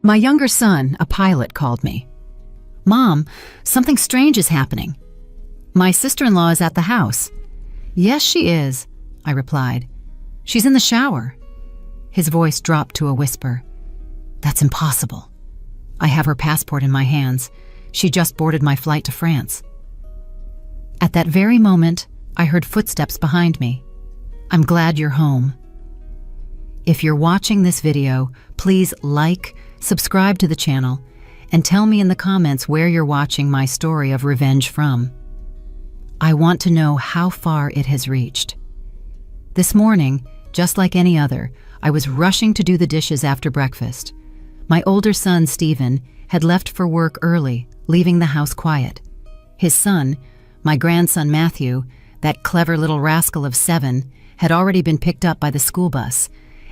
My younger son, a pilot, called me. "Mom, something strange is happening." "My sister-in-law is at the house." "Yes, she is," I replied. "She's in the shower." His voice dropped to a whisper. "That's impossible. I have her passport in my hands. She just boarded my flight to France." At that very moment, I heard footsteps behind me. "I'm glad you're home." If you're watching this video, please like, subscribe to the channel, and tell me in the comments where you're watching my story of revenge from. I want to know how far it has reached. This morning, just like any other, I was rushing to do the dishes after breakfast. My older son, Stephen, had left for work early, leaving the house quiet. His son, my grandson Matthew, that clever little rascal of 7, had already been picked up by the school bus,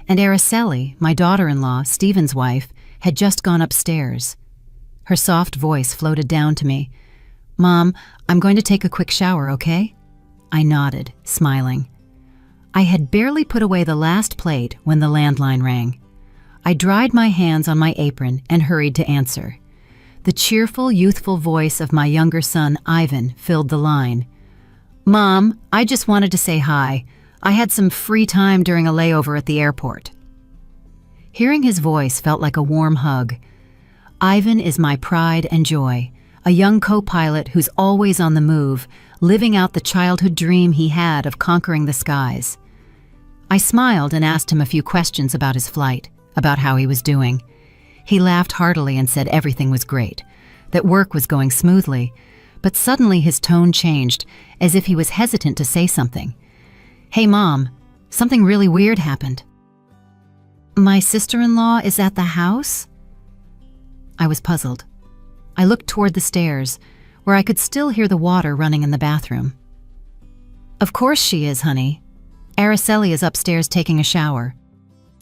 and Araceli, my daughter-in-law, Stephen's wife, had just gone upstairs. Her soft voice floated down to me. "Mom, I'm going to take a quick shower, okay?" I nodded, smiling. I had barely put away the last plate when the landline rang. I dried my hands on my apron and hurried to answer. The cheerful, youthful voice of my younger son, Ivan, filled the line. "Mom, I just wanted to say hi. I had some free time during a layover at the airport." Hearing his voice felt like a warm hug. Ivan is my pride and joy, a young co-pilot who's always on the move, living out the childhood dream he had of conquering the skies. I smiled and asked him a few questions about his flight, about how he was doing. He laughed heartily and said everything was great, that work was going smoothly, but suddenly his tone changed, as if he was hesitant to say something. "Hey, Mom, something really weird happened." "My sister-in-law is at the house?" I was puzzled. I looked toward the stairs, where I could still hear the water running in the bathroom. "Of course she is, honey. Araceli is upstairs taking a shower,"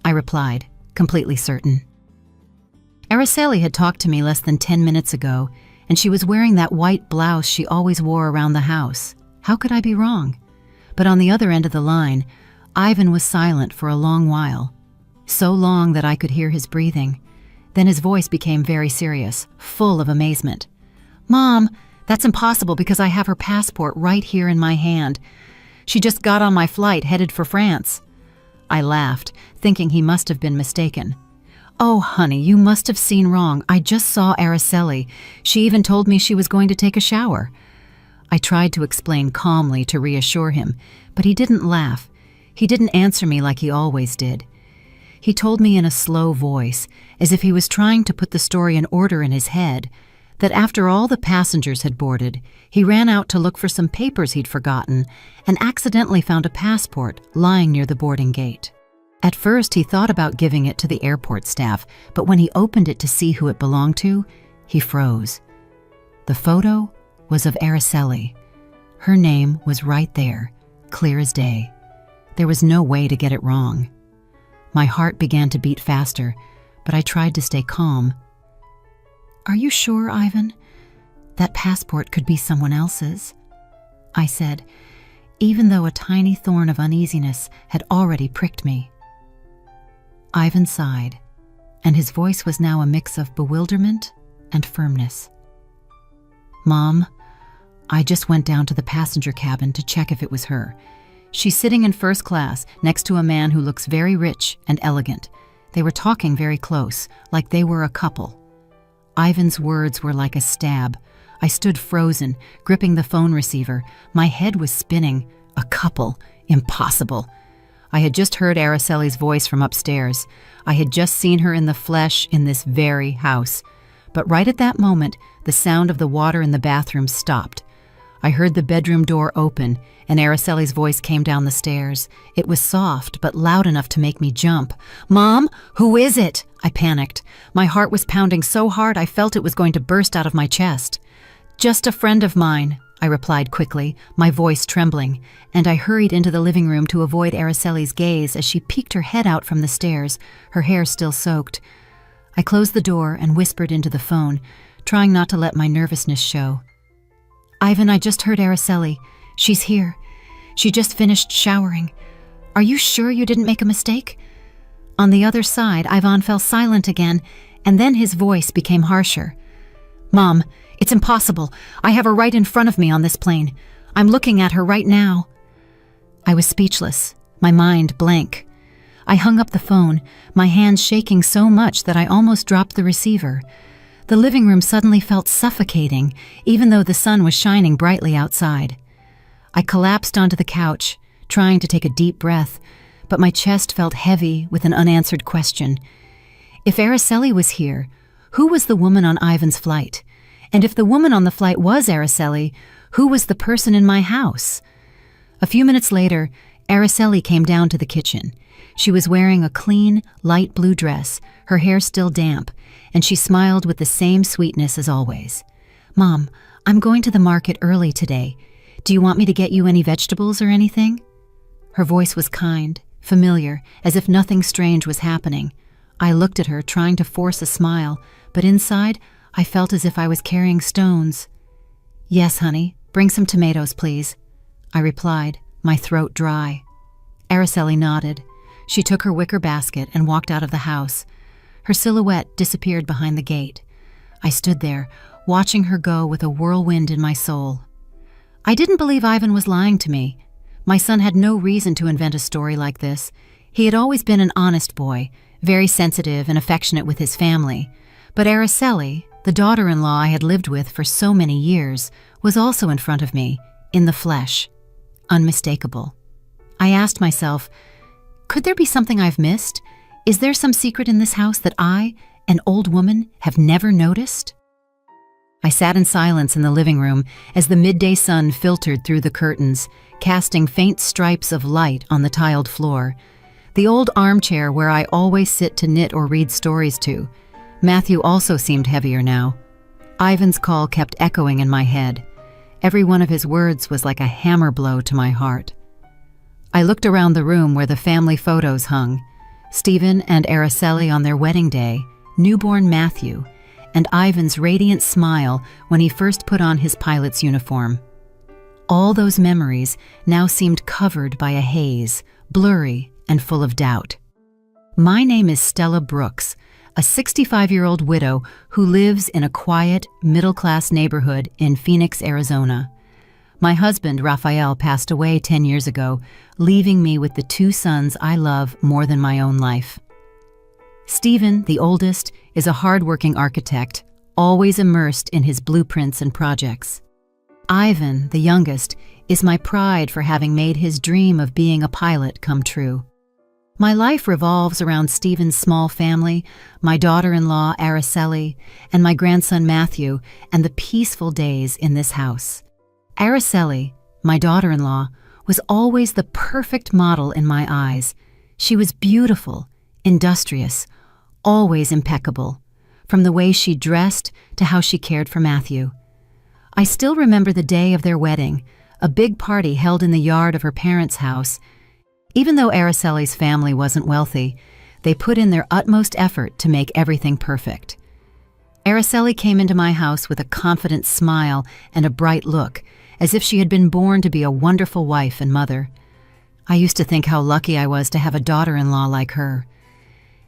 I replied, completely certain. Araceli had talked to me less than 10 minutes ago, and she was wearing that white blouse she always wore around the house. How could I be wrong? But on the other end of the line, Ivan was silent for a long while, so long that I could hear his breathing. Then his voice became very serious, full of amazement. "Mom, that's impossible because I have her passport right here in my hand. She just got on my flight headed for France." I laughed, thinking he must have been mistaken. "Oh, honey, you must have seen wrong. I just saw Araceli. She even told me she was going to take a shower." I tried to explain calmly to reassure him, but he didn't laugh. He didn't answer me like he always did. He told me in a slow voice, as if he was trying to put the story in order in his head, that after all the passengers had boarded, he ran out to look for some papers he'd forgotten and accidentally found a passport lying near the boarding gate. At first, he thought about giving it to the airport staff, but when he opened it to see who it belonged to, he froze. The photo was of Araceli. Her name was right there, clear as day. There was no way to get it wrong. My heart began to beat faster, but I tried to stay calm. "Are you sure, Ivan? That passport could be someone else's," I said, even though a tiny thorn of uneasiness had already pricked me. Ivan sighed, and his voice was now a mix of bewilderment and firmness. "Mom, I just went down to the passenger cabin to check if it was her. She's sitting in first class next to a man who looks very rich and elegant. They were talking very close, like they were a couple." Ivan's words were like a stab. I stood frozen, gripping the phone receiver. My head was spinning. A couple? Impossible. I had just heard Araceli's voice from upstairs. I had just seen her in the flesh in this very house. But right at that moment, the sound of the water in the bathroom stopped. I heard the bedroom door open, and Araceli's voice came down the stairs. It was soft, but loud enough to make me jump. "Mom, who is it?" I panicked. My heart was pounding so hard I felt it was going to burst out of my chest. "Just a friend of mine," I replied quickly, my voice trembling, and I hurried into the living room to avoid Araceli's gaze as she peeked her head out from the stairs, her hair still soaked. I closed the door and whispered into the phone, trying not to let my nervousness show. "Ivan, I just heard Araceli. She's here. She just finished showering. Are you sure you didn't make a mistake?" On the other side, Ivan fell silent again, and then his voice became harsher. "Mom, it's impossible. I have her right in front of me on this plane. I'm looking at her right now." I was speechless, my mind blank. I hung up the phone, my hands shaking so much that I almost dropped the receiver. The living room suddenly felt suffocating, even though the sun was shining brightly outside. I collapsed onto the couch, trying to take a deep breath, but my chest felt heavy with an unanswered question. If Araceli was here, who was the woman on Ivan's flight? And if the woman on the flight was Araceli, who was the person in my house? A few minutes later, Araceli came down to the kitchen. She was wearing a clean, light blue dress, her hair still damp, and she smiled with the same sweetness as always. "Mom, I'm going to the market early today. Do you want me to get you any vegetables or anything?" Her voice was kind, familiar, as if nothing strange was happening. I looked at her, trying to force a smile, but inside, I felt as if I was carrying stones. "Yes, honey, bring some tomatoes, please," I replied, my throat dry. Araceli nodded. She took her wicker basket and walked out of the house. Her silhouette disappeared behind the gate. I stood there, watching her go with a whirlwind in my soul. I didn't believe Ivan was lying to me. My son had no reason to invent a story like this. He had always been an honest boy, very sensitive and affectionate with his family. But Araceli, the daughter-in-law I had lived with for so many years, was also in front of me, in the flesh. Unmistakable. I asked myself, could there be something I've missed? Is there some secret in this house that I, an old woman, have never noticed? I sat in silence in the living room as the midday sun filtered through the curtains, casting faint stripes of light on the tiled floor. The old armchair where I always sit to knit or read stories to. Matthew also seemed heavier now. Ivan's call kept echoing in my head. Every one of his words was like a hammer blow to my heart. I looked around the room where the family photos hung. Stephen and Araceli on their wedding day, newborn Matthew, and Ivan's radiant smile when he first put on his pilot's uniform. All those memories now seemed covered by a haze, blurry and full of doubt. My name is Stella Brooks, a 65-year-old widow who lives in a quiet, middle-class neighborhood in Phoenix, Arizona. My husband, Raphael, passed away 10 years ago, leaving me with the two sons I love more than my own life. Stephen, the oldest, is a hard-working architect, always immersed in his blueprints and projects. Ivan, the youngest, is my pride for having made his dream of being a pilot come true. My life revolves around Stephen's small family, my daughter-in-law, Araceli, and my grandson, Matthew, and the peaceful days in this house. Araceli, my daughter-in-law, was always the perfect model in my eyes. She was beautiful, industrious, always impeccable, from the way she dressed to how she cared for Matthew. I still remember the day of their wedding, a big party held in the yard of her parents' house. Even though Araceli's family wasn't wealthy, they put in their utmost effort to make everything perfect. Araceli came into my house with a confident smile and a bright look, as if she had been born to be a wonderful wife and mother. I used to think how lucky I was to have a daughter-in-law like her.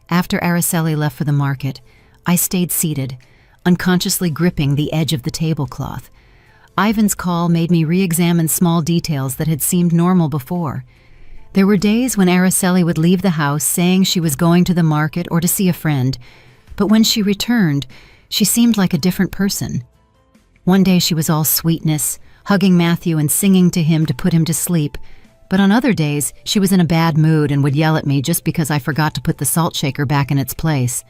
After Araceli left for the market, I stayed seated, unconsciously gripping the edge of the tablecloth. Ivan's call made me re-examine small details that had seemed normal before. There were days when Araceli would leave the house saying she was going to the market or to see a friend, but when she returned, she seemed like a different person. One day she was all sweetness, hugging Matthew and singing to him to put him to sleep, but on other days she was in a bad mood and would yell at me just because I forgot to put the salt shaker back in its place.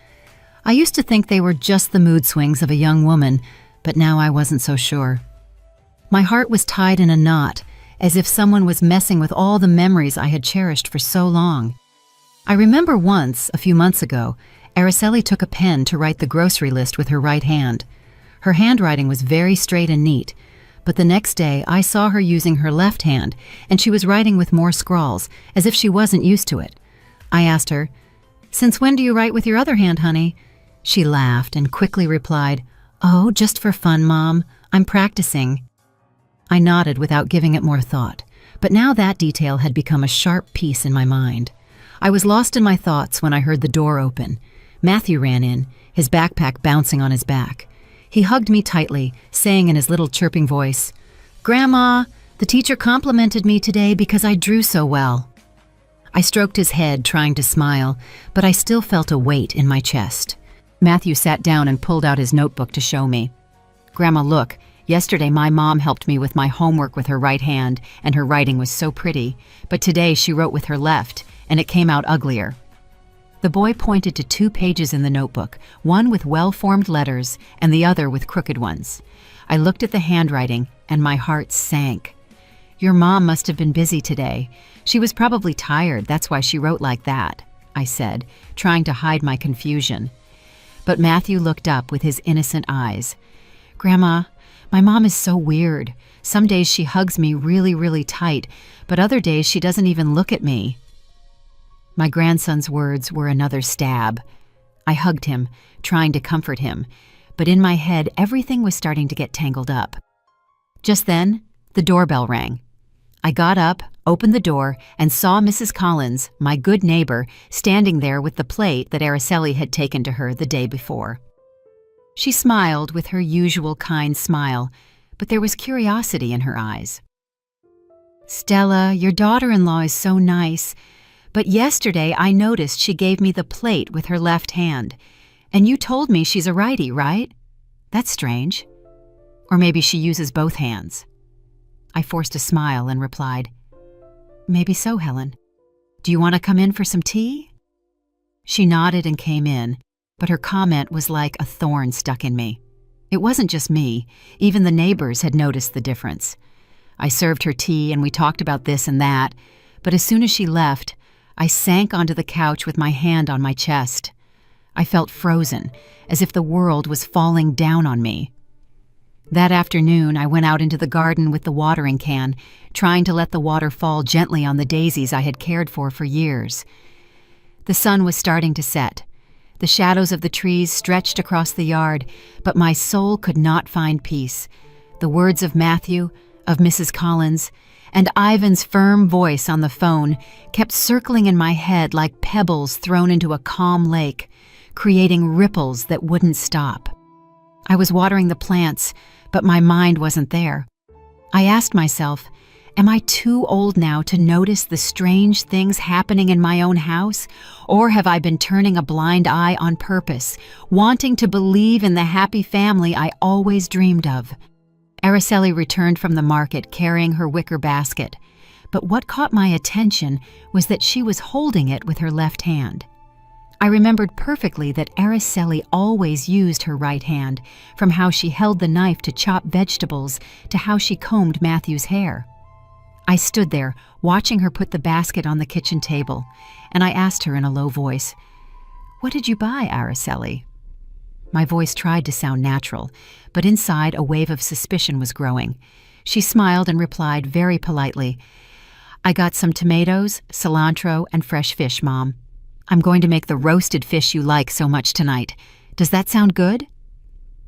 I used to think they were just the mood swings of a young woman, but now I wasn't so sure. My heart was tied in a knot, as if someone was messing with all the memories I had cherished for so long. I remember once, a few months ago, Araceli took a pen to write the grocery list with her right hand. Her handwriting was very straight and neat, but the next day I saw her using her left hand, and she was writing with more scrawls, as if she wasn't used to it. I asked her, "Since when do you write with your other hand, honey?" She laughed and quickly replied, "Oh, just for fun, Mom. I'm practicing." I nodded without giving it more thought, but now that detail had become a sharp piece in my mind. I was lost in my thoughts when I heard the door open. Matthew ran in, his backpack bouncing on his back. He hugged me tightly, saying in his little chirping voice, "Grandma, the teacher complimented me today because I drew so well." I stroked his head, trying to smile, but I still felt a weight in my chest. Matthew sat down and pulled out his notebook to show me. "Grandma, look, yesterday my mom helped me with my homework with her right hand, and her writing was so pretty, but today she wrote with her left, and it came out uglier." The boy pointed to 2 pages in the notebook, one with well-formed letters and the other with crooked ones. I looked at the handwriting, and my heart sank. "Your mom must have been busy today. She was probably tired, that's why she wrote like that," I said, trying to hide my confusion. But Matthew looked up with his innocent eyes. "Grandma, my mom is so weird. Some days she hugs me really, really tight, but other days she doesn't even look at me." My grandson's words were another stab. I hugged him, trying to comfort him, but in my head everything was starting to get tangled up. Just then, the doorbell rang. I got up, opened the door, and saw Mrs. Collins, my good neighbor, standing there with the plate that Araceli had taken to her the day before. She smiled with her usual kind smile, but there was curiosity in her eyes. "Stella, your daughter-in-law is so nice, but yesterday I noticed she gave me the plate with her left hand, and you told me she's a righty, right? That's strange. Or maybe she uses both hands." I forced a smile and replied, "Maybe so, Helen. Do you want to come in for some tea?" She nodded and came in, but her comment was like a thorn stuck in me. It wasn't just me, even the neighbors had noticed the difference. I served her tea and we talked about this and that, but as soon as she left, I sank onto the couch with my hand on my chest. I felt frozen, as if the world was falling down on me. That afternoon, I went out into the garden with the watering can, trying to let the water fall gently on the daisies I had cared for years. The sun was starting to set. The shadows of the trees stretched across the yard, but my soul could not find peace. The words of Matthew, of Mrs. Collins, and Ivan's firm voice on the phone kept circling in my head like pebbles thrown into a calm lake, creating ripples that wouldn't stop. I was watering the plants, but my mind wasn't there. I asked myself, am I too old now to notice the strange things happening in my own house? Or have I been turning a blind eye on purpose, wanting to believe in the happy family I always dreamed of? Araceli returned from the market carrying her wicker basket, but what caught my attention was that she was holding it with her left hand. I remembered perfectly that Araceli always used her right hand, from how she held the knife to chop vegetables to how she combed Matthew's hair. I stood there, watching her put the basket on the kitchen table, and I asked her in a low voice, "What did you buy, Araceli?" My voice tried to sound natural, but inside a wave of suspicion was growing. She smiled and replied very politely, "I got some tomatoes, cilantro, and fresh fish, Mom. I'm going to make the roasted fish you like so much tonight. Does that sound good?"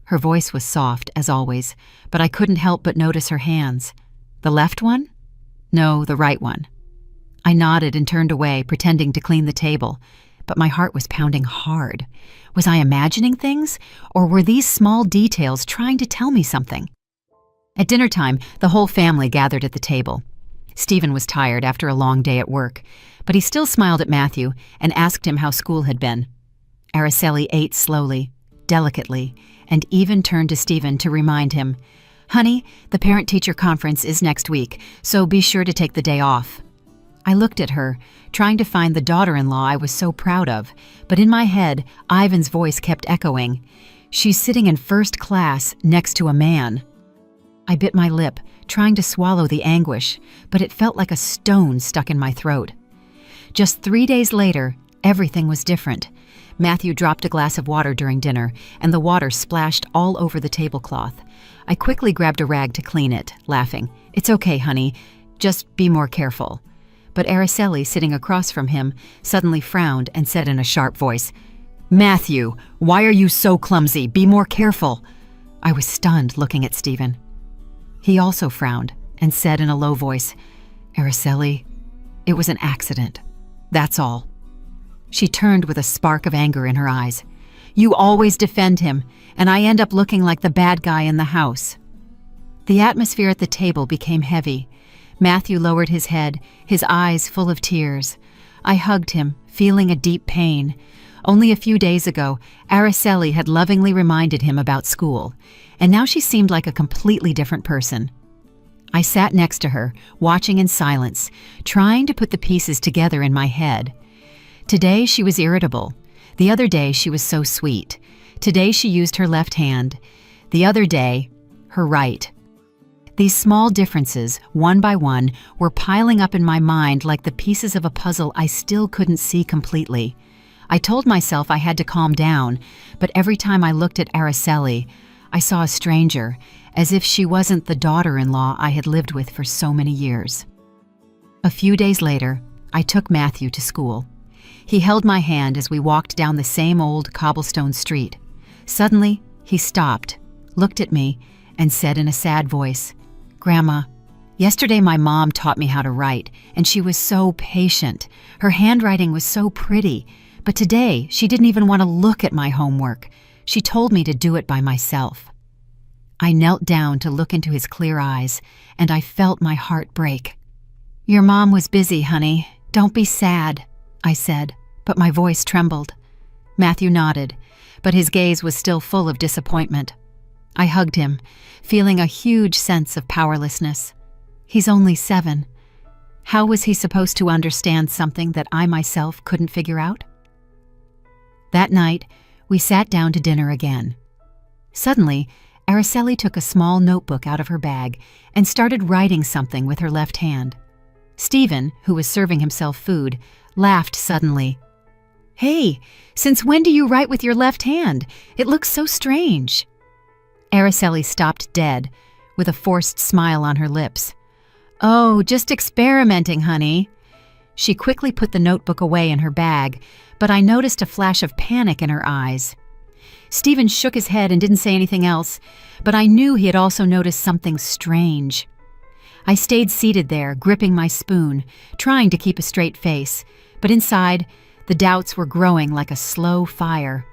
Her voice was soft, as always, but I couldn't help but notice her hands. The left one? No, the right one. I nodded and turned away, pretending to clean the table, but my heart was pounding hard. Was I imagining things, or were these small details trying to tell me something? At dinner time, the whole family gathered at the table. Stephen was tired after a long day at work, but he still smiled at Matthew and asked him how school had been. Araceli ate slowly, delicately, and even turned to Stephen to remind him, "Honey, the parent-teacher conference is next week, so be sure to take the day off." I looked at her, trying to find the daughter-in-law I was so proud of, but in my head, Ivan's voice kept echoing, "She's sitting in first class next to a man." I bit my lip, trying to swallow the anguish, but it felt like a stone stuck in my throat. Just 3 days later, everything was different. Matthew dropped a glass of water during dinner, and the water splashed all over the tablecloth. I quickly grabbed a rag to clean it, laughing, "It's okay, honey, just be more careful." But Araceli, sitting across from him, suddenly frowned and said in a sharp voice, "Matthew, why are you so clumsy? Be more careful." I was stunned, looking at Stephen. He also frowned and said in a low voice, "Araceli, it was an accident. That's all." She turned with a spark of anger in her eyes. You always defend him, and I end up looking like the bad guy in the house." The atmosphere at the table became heavy. Matthew lowered his head, his eyes full of tears. I hugged him, feeling a deep pain. Only a few days ago, Araceli had lovingly reminded him about school, and now she seemed like a completely different person. I sat next to her, watching in silence, trying to put the pieces together in my head. Today she was irritable. The other day she was so sweet. Today she used her left hand. The other day, her right. These small differences, one by one, were piling up in my mind like the pieces of a puzzle I still couldn't see completely. I told myself I had to calm down, but every time I looked at Araceli, I saw a stranger, as if she wasn't the daughter-in-law I had lived with for so many years. A few days later, I took Matthew to school. He held my hand as we walked down the same old cobblestone street. Suddenly, he stopped, looked at me, and said in a sad voice, "Grandma, yesterday my mom taught me how to write, and she was so patient. Her handwriting was so pretty, but today she didn't even want to look at my homework. She told me to do it by myself." I knelt down to look into his clear eyes, and I felt my heart break. "Your mom was busy, honey. Don't be sad," I said, but my voice trembled. Matthew nodded, but his gaze was still full of disappointment. I hugged him, feeling a huge sense of powerlessness. He's only 7. How was he supposed to understand something that I myself couldn't figure out? That night, we sat down to dinner again. Suddenly, Araceli took a small notebook out of her bag and started writing something with her left hand. Stephen, who was serving himself food, laughed suddenly. "Hey, since when do you write with your left hand? It looks so strange." Araceli stopped dead, with a forced smile on her lips. "Oh, just experimenting, honey." She quickly put the notebook away in her bag, but I noticed a flash of panic in her eyes. Stephen shook his head and didn't say anything else, but I knew he had also noticed something strange. I stayed seated there, gripping my spoon, trying to keep a straight face, but inside, the doubts were growing like a slow fire.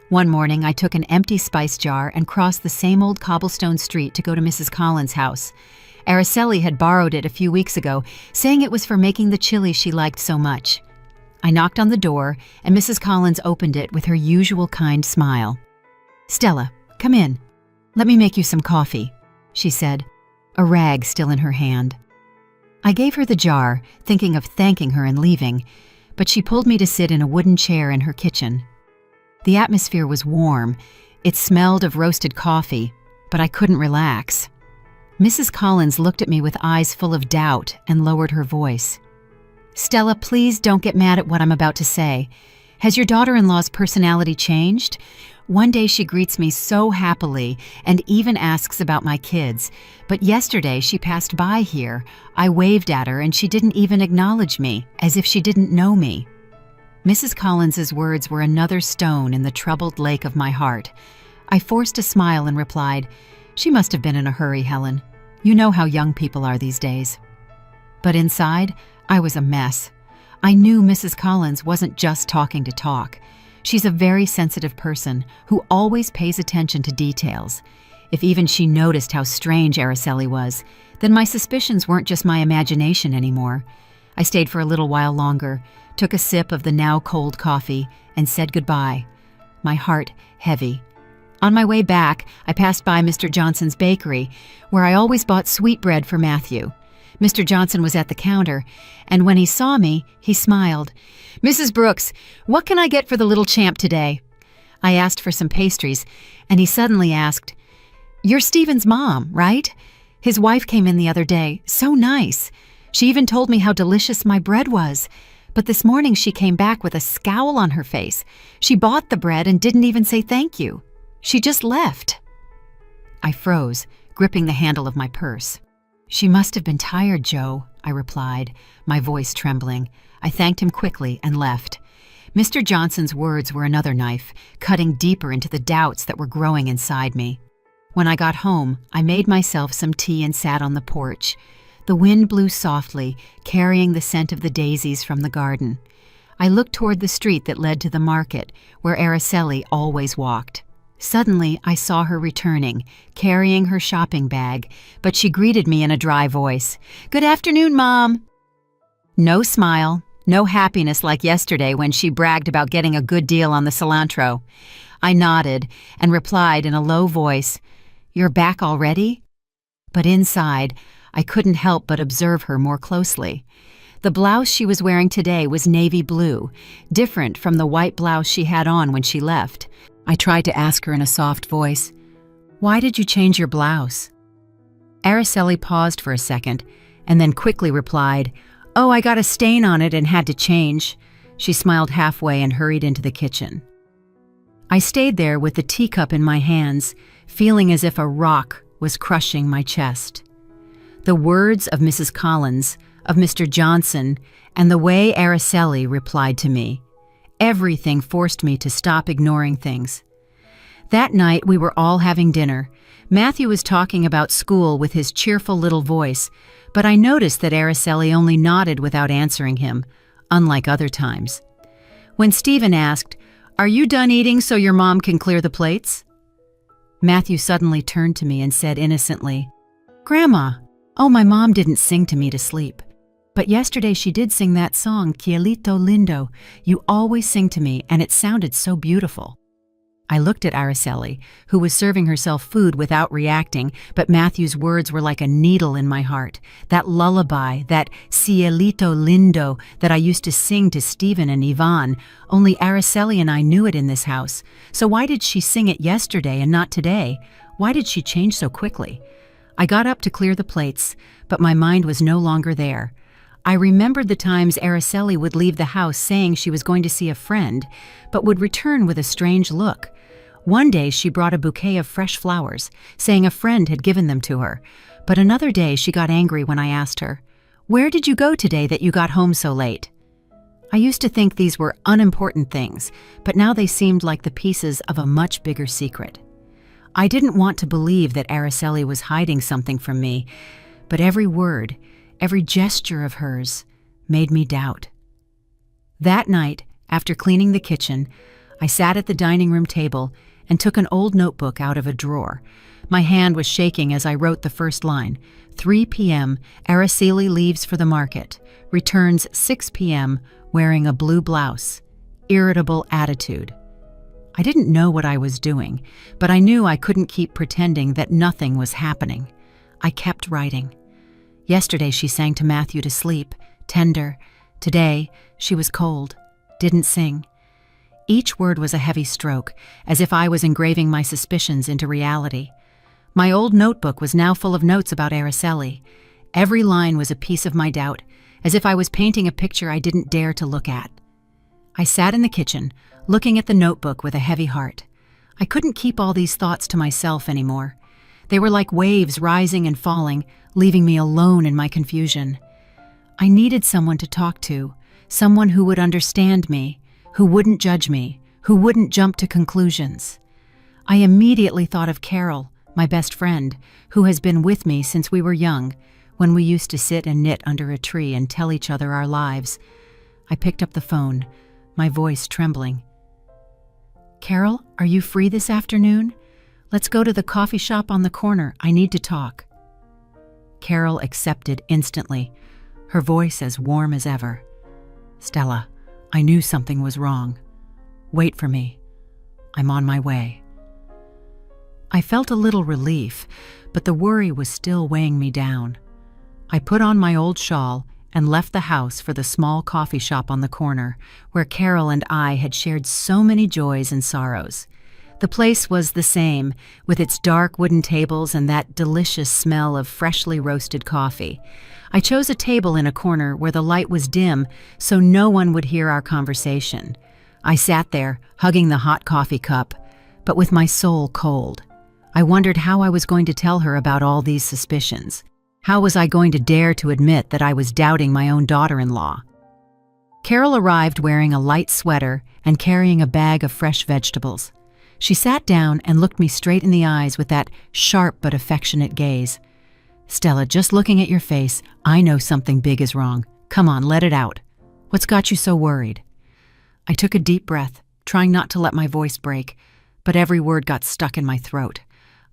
One morning, I took an empty spice jar and crossed the same old cobblestone street to go to Mrs. Collins' house. Araceli had borrowed it a few weeks ago, saying it was for making the chili she liked so much. I knocked on the door, and Mrs. Collins opened it with her usual kind smile. "Stella, come in. Let me make you some coffee," she said, a rag still in her hand. I gave her the jar, thinking of thanking her and leaving, but she pulled me to sit in a wooden chair in her kitchen. The atmosphere was warm. It smelled of roasted coffee, but I couldn't relax. Mrs. Collins looked at me with eyes full of doubt and lowered her voice. "Stella, please don't get mad at what I'm about to say. Has your daughter-in-law's personality changed? One day she greets me so happily and even asks about my kids, but yesterday she passed by here. I waved at her and she didn't even acknowledge me, as if she didn't know me." Mrs. Collins's words were another stone in the troubled lake of my heart. I forced a smile and replied, "She must have been in a hurry, Helen. You know how young people are these days." But inside, I was a mess. I knew Mrs. Collins wasn't just talking to talk. She's a very sensitive person who always pays attention to details. If even she noticed how strange Araceli was, then my suspicions weren't just my imagination anymore. I stayed for a little while longer, took a sip of the now cold coffee, and said goodbye, my heart heavy. On my way back, I passed by Mr. Johnson's bakery, where I always bought sweetbread for Matthew. Mr. Johnson was at the counter, and when he saw me, he smiled. "Mrs. Brooks, what can I get for the little champ today?" I asked for some pastries, and he suddenly asked, "You're Stephen's mom, right? His wife came in the other day. So nice. She even told me how delicious my bread was. But this morning she came back with a scowl on her face. She bought the bread and didn't even say thank you. She just left." I froze, gripping the handle of my purse. "She must have been tired, Joe," I replied, my voice trembling. I thanked him quickly and left. Mr. Johnson's words were another knife, cutting deeper into the doubts that were growing inside me. When I got home, I made myself some tea and sat on the porch. The wind blew softly, carrying the scent of the daisies from the garden. I looked toward the street that led to the market, where Araceli always walked. Suddenly, I saw her returning, carrying her shopping bag, but she greeted me in a dry voice. "Good afternoon, Mom." No smile, no happiness like yesterday when she bragged about getting a good deal on the cilantro. I nodded and replied in a low voice, "You're back already?" But inside, I couldn't help but observe her more closely. The blouse she was wearing today was navy blue, different from the white blouse she had on when she left. I tried to ask her in a soft voice, "Why did you change your blouse?" Araceli paused for a second and then quickly replied, "Oh, I got a stain on it and had to change." She smiled halfway and hurried into the kitchen. I stayed there with the teacup in my hands, feeling as if a rock was crushing my chest. The words of Mrs. Collins, of Mr. Johnson, and the way Araceli replied to me, everything forced me to stop ignoring things. That night we were all having dinner. Matthew was talking about school with his cheerful little voice, but I noticed that Araceli only nodded without answering him, unlike other times. When Stephen asked, "Are you done eating so your mom can clear the plates?" Matthew suddenly turned to me and said innocently, "Grandma, oh, my mom didn't sing to me to sleep. But yesterday she did sing that song, Cielito Lindo. You always sing to me, and it sounded so beautiful." I looked at Araceli, who was serving herself food without reacting, but Matthew's words were like a needle in my heart. That lullaby, that Cielito Lindo that I used to sing to Stephen and Yvonne, only Araceli and I knew it in this house. So why did she sing it yesterday and not today? Why did she change so quickly? I got up to clear the plates, but my mind was no longer there. I remembered the times Araceli would leave the house saying she was going to see a friend, but would return with a strange look. One day she brought a bouquet of fresh flowers, saying a friend had given them to her. But another day she got angry when I asked her, "Where did you go today that you got home so late?" I used to think these were unimportant things, but now they seemed like the pieces of a much bigger secret. I didn't want to believe that Araceli was hiding something from me, but every word, every gesture of hers made me doubt. That night, after cleaning the kitchen, I sat at the dining room table and took an old notebook out of a drawer. My hand was shaking as I wrote the first line. 3 p.m., Araceli leaves for the market. Returns 6 p.m. wearing a blue blouse. Irritable attitude. I didn't know what I was doing, but I knew I couldn't keep pretending that nothing was happening. I kept writing. Yesterday she sang to Matthew to sleep, tender. Today she was cold, didn't sing. Each word was a heavy stroke, as if I was engraving my suspicions into reality. My old notebook was now full of notes about Araceli. Every line was a piece of my doubt, as if I was painting a picture I didn't dare to look at. I sat in the kitchen, looking at the notebook with a heavy heart. I couldn't keep all these thoughts to myself anymore. They were like waves rising and falling, leaving me alone in my confusion. I needed someone to talk to, someone who would understand me, who wouldn't judge me, who wouldn't jump to conclusions. I immediately thought of Carol, my best friend, who has been with me since we were young, when we used to sit and knit under a tree and tell each other our lives. I picked up the phone, my voice trembling. "Carol, are you free this afternoon? Let's go to the coffee shop on the corner. I need to talk." Carol accepted instantly, her voice as warm as ever. "Stella, I knew something was wrong. Wait for me. I'm on my way." I felt a little relief, but the worry was still weighing me down. I put on my old shawl and left the house for the small coffee shop on the corner, where Carol and I had shared so many joys and sorrows. The place was the same, with its dark wooden tables and that delicious smell of freshly roasted coffee. I chose a table in a corner where the light was dim so no one would hear our conversation. I sat there, hugging the hot coffee cup, but with my soul cold. I wondered how I was going to tell her about all these suspicions. How was I going to dare to admit that I was doubting my own daughter-in-law? Carol arrived wearing a light sweater and carrying a bag of fresh vegetables. She sat down and looked me straight in the eyes with that sharp but affectionate gaze. "Stella, just looking at your face, I know something big is wrong. Come on, let it out. What's got you so worried?" I took a deep breath, trying not to let my voice break, but every word got stuck in my throat.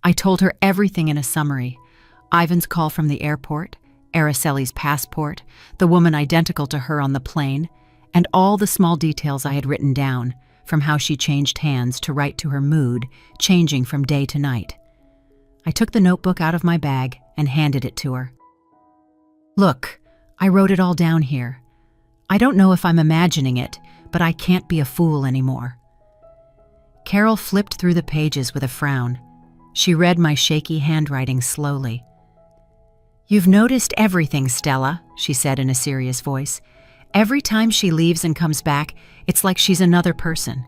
I told her everything in a summary. Ivan's call from the airport, Araceli's passport, the woman identical to her on the plane, and all the small details I had written down, from how she changed hands to right to her mood, changing from day to night. I took the notebook out of my bag and handed it to her. Look, I wrote it all down here. I don't know if I'm imagining it, but I can't be a fool anymore. Carol flipped through the pages with a frown. She read my shaky handwriting slowly. "You've noticed everything, Stella," she said in a serious voice. "Every time she leaves and comes back, it's like she's another person.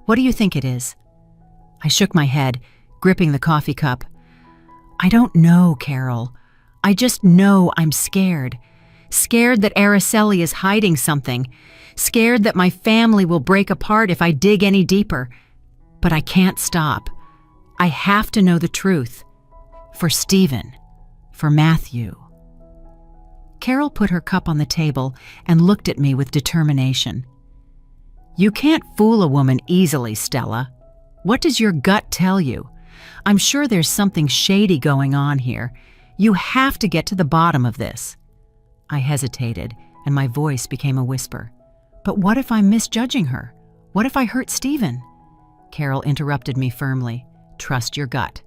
What do you think it is?" I shook my head, gripping the coffee cup. "I don't know, Carol. I just know I'm scared. Scared that Araceli is hiding something. Scared that my family will break apart if I dig any deeper. But I can't stop. I have to know the truth. For Stephen. For Matthew." Carol put her cup on the table and looked at me with determination. "You can't fool a woman easily, Stella. What does your gut tell you? I'm sure there's something shady going on here. You have to get to the bottom of this." I hesitated, and my voice became a whisper. "But what if I'm misjudging her? What if I hurt Stephen?" Carol interrupted me firmly. "Trust your gut.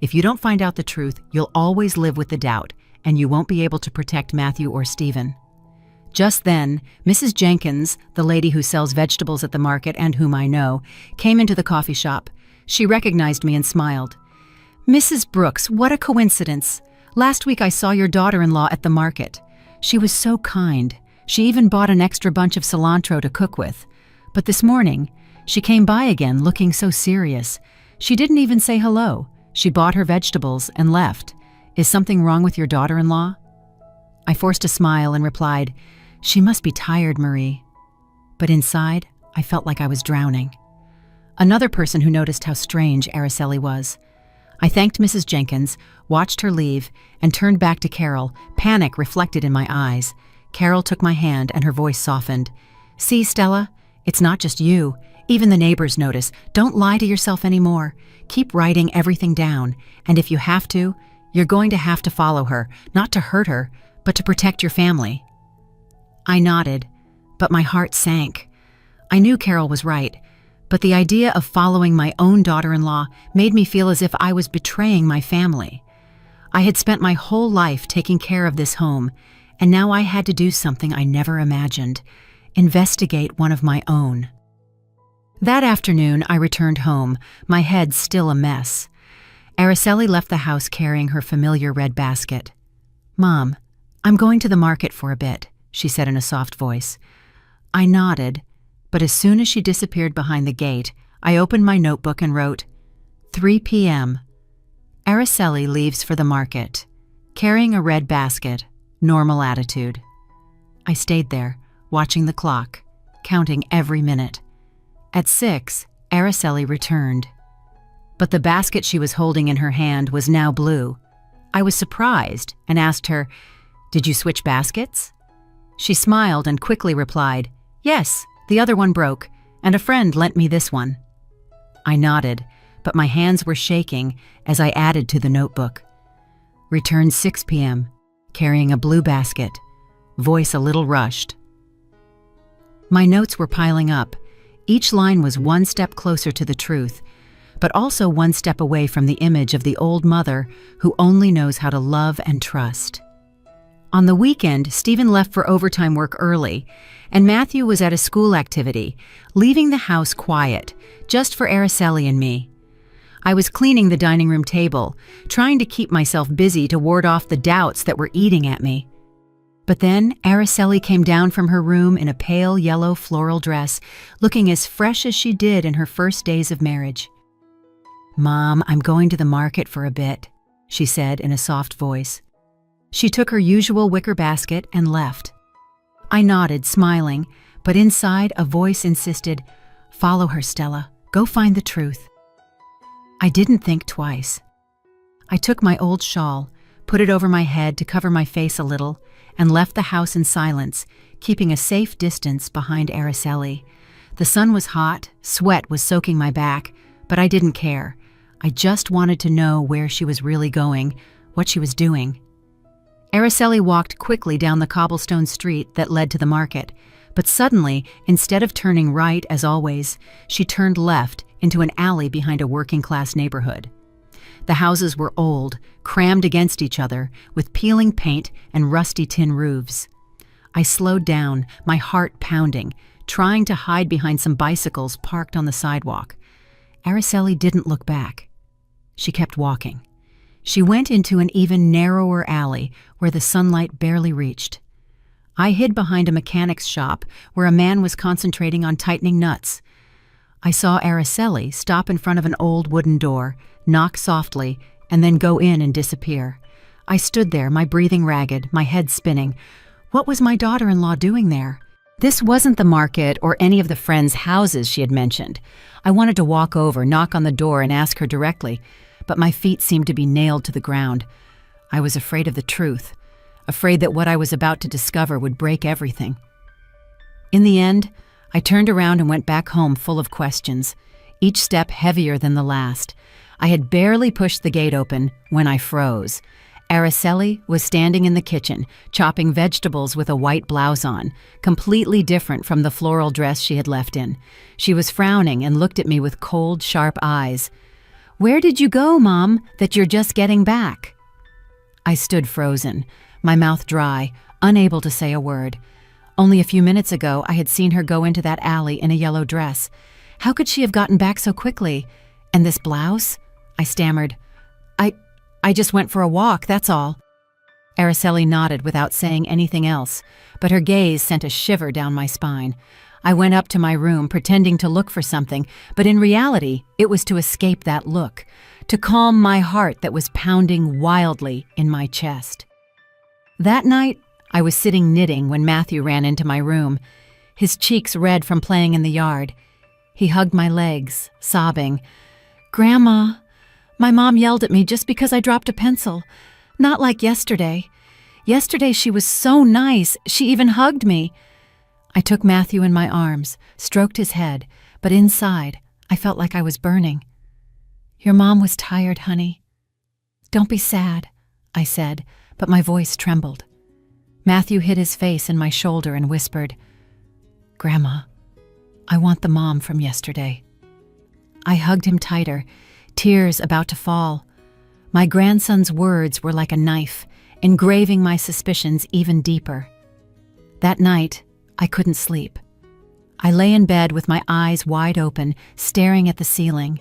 If you don't find out the truth, you'll always live with the doubt, and you won't be able to protect Matthew or Stephen." Just then, Mrs. Jenkins, the lady who sells vegetables at the market and whom I know, came into the coffee shop. She recognized me and smiled. "Mrs. Brooks, what a coincidence. Last week I saw your daughter-in-law at the market. She was so kind. She even bought an extra bunch of cilantro to cook with. But this morning, she came by again looking so serious. She didn't even say hello. She bought her vegetables and left. Is something wrong with your daughter-in-law?" I forced a smile and replied, "She must be tired, Marie." But inside, I felt like I was drowning. Another person who noticed how strange Araceli was. I thanked Mrs. Jenkins, watched her leave, and turned back to Carol, panic reflected in my eyes. Carol took my hand and her voice softened. "See, Stella, it's not just you. Even the neighbors notice. Don't lie to yourself anymore. Keep writing everything down, and if you have to, you're going to have to follow her, not to hurt her, but to protect your family." I nodded, but my heart sank. I knew Carol was right, but the idea of following my own daughter-in-law made me feel as if I was betraying my family. I had spent my whole life taking care of this home, and now I had to do something I never imagined: investigate one of my own. That afternoon, I returned home, my head still a mess. Araceli left the house carrying her familiar red basket. "Mom, I'm going to the market for a bit," she said in a soft voice. I nodded, but as soon as she disappeared behind the gate, I opened my notebook and wrote, 3 p.m. Araceli leaves for the market, carrying a red basket, normal attitude. I stayed there, watching the clock, counting every minute. At 6, Araceli returned. But the basket she was holding in her hand was now blue. I was surprised and asked her, "Did you switch baskets?" She smiled and quickly replied, "Yes, the other one broke, and a friend lent me this one." I nodded, but my hands were shaking as I added to the notebook. Returned 6 p.m., carrying a blue basket, voice a little rushed. My notes were piling up. Each line was one step closer to the truth, but also one step away from the image of the old mother who only knows how to love and trust. On the weekend, Stephen left for overtime work early, and Matthew was at a school activity, leaving the house quiet, just for Araceli and me. I was cleaning the dining room table, trying to keep myself busy to ward off the doubts that were eating at me. But then Araceli came down from her room in a pale yellow floral dress, looking as fresh as she did in her first days of marriage. "Mom, I'm going to the market for a bit," she said in a soft voice. She took her usual wicker basket and left. I nodded, smiling, but inside a voice insisted, "Follow her, Stella. Go find the truth." I didn't think twice. I took my old shawl, put it over my head to cover my face a little, and left the house in silence, keeping a safe distance behind Araceli. The sun was hot, sweat was soaking my back, but I didn't care. I just wanted to know where she was really going, what she was doing. Araceli walked quickly down the cobblestone street that led to the market, but suddenly, instead of turning right as always, she turned left into an alley behind a working-class neighborhood. The houses were old, crammed against each other, with peeling paint and rusty tin roofs. I slowed down, my heart pounding, trying to hide behind some bicycles parked on the sidewalk. Araceli didn't look back. She kept walking. She went into an even narrower alley where the sunlight barely reached. I hid behind a mechanic's shop where a man was concentrating on tightening nuts. I saw Araceli stop in front of an old wooden door, knock softly, and then go in and disappear. I stood there, my breathing ragged, my head spinning. What was my daughter-in-law doing there? This wasn't the market or any of the friends' houses she had mentioned. I wanted to walk over, knock on the door, and ask her directly, but my feet seemed to be nailed to the ground. I was afraid of the truth, afraid that what I was about to discover would break everything. In the end, I turned around and went back home full of questions, each step heavier than the last. I had barely pushed the gate open when I froze. Araceli was standing in the kitchen, chopping vegetables with a white blouse on, completely different from the floral dress she had left in. She was frowning and looked at me with cold, sharp eyes. "Where did you go, Mom, that you're just getting back?" I stood frozen, my mouth dry, unable to say a word. Only a few minutes ago, I had seen her go into that alley in a yellow dress. How could she have gotten back so quickly? And this blouse? I stammered. I just went for a walk, that's all. Araceli nodded without saying anything else, but her gaze sent a shiver down my spine. I went up to my room, pretending to look for something, but in reality, it was to escape that look, to calm my heart that was pounding wildly in my chest. That night, I was sitting knitting when Matthew ran into my room, his cheeks red from playing in the yard. He hugged my legs, sobbing, "Grandma, my mom yelled at me just because I dropped a pencil. Not like yesterday. Yesterday she was so nice, she even hugged me." I took Matthew in my arms, stroked his head, but inside, I felt like I was burning. "Your mom was tired, honey." "Don't be sad," I said, but my voice trembled. Matthew hid his face in my shoulder and whispered, "Grandma, I want the mom from yesterday." I hugged him tighter, tears about to fall. My grandson's words were like a knife, engraving my suspicions even deeper. That night, I couldn't sleep. I lay in bed with my eyes wide open, staring at the ceiling.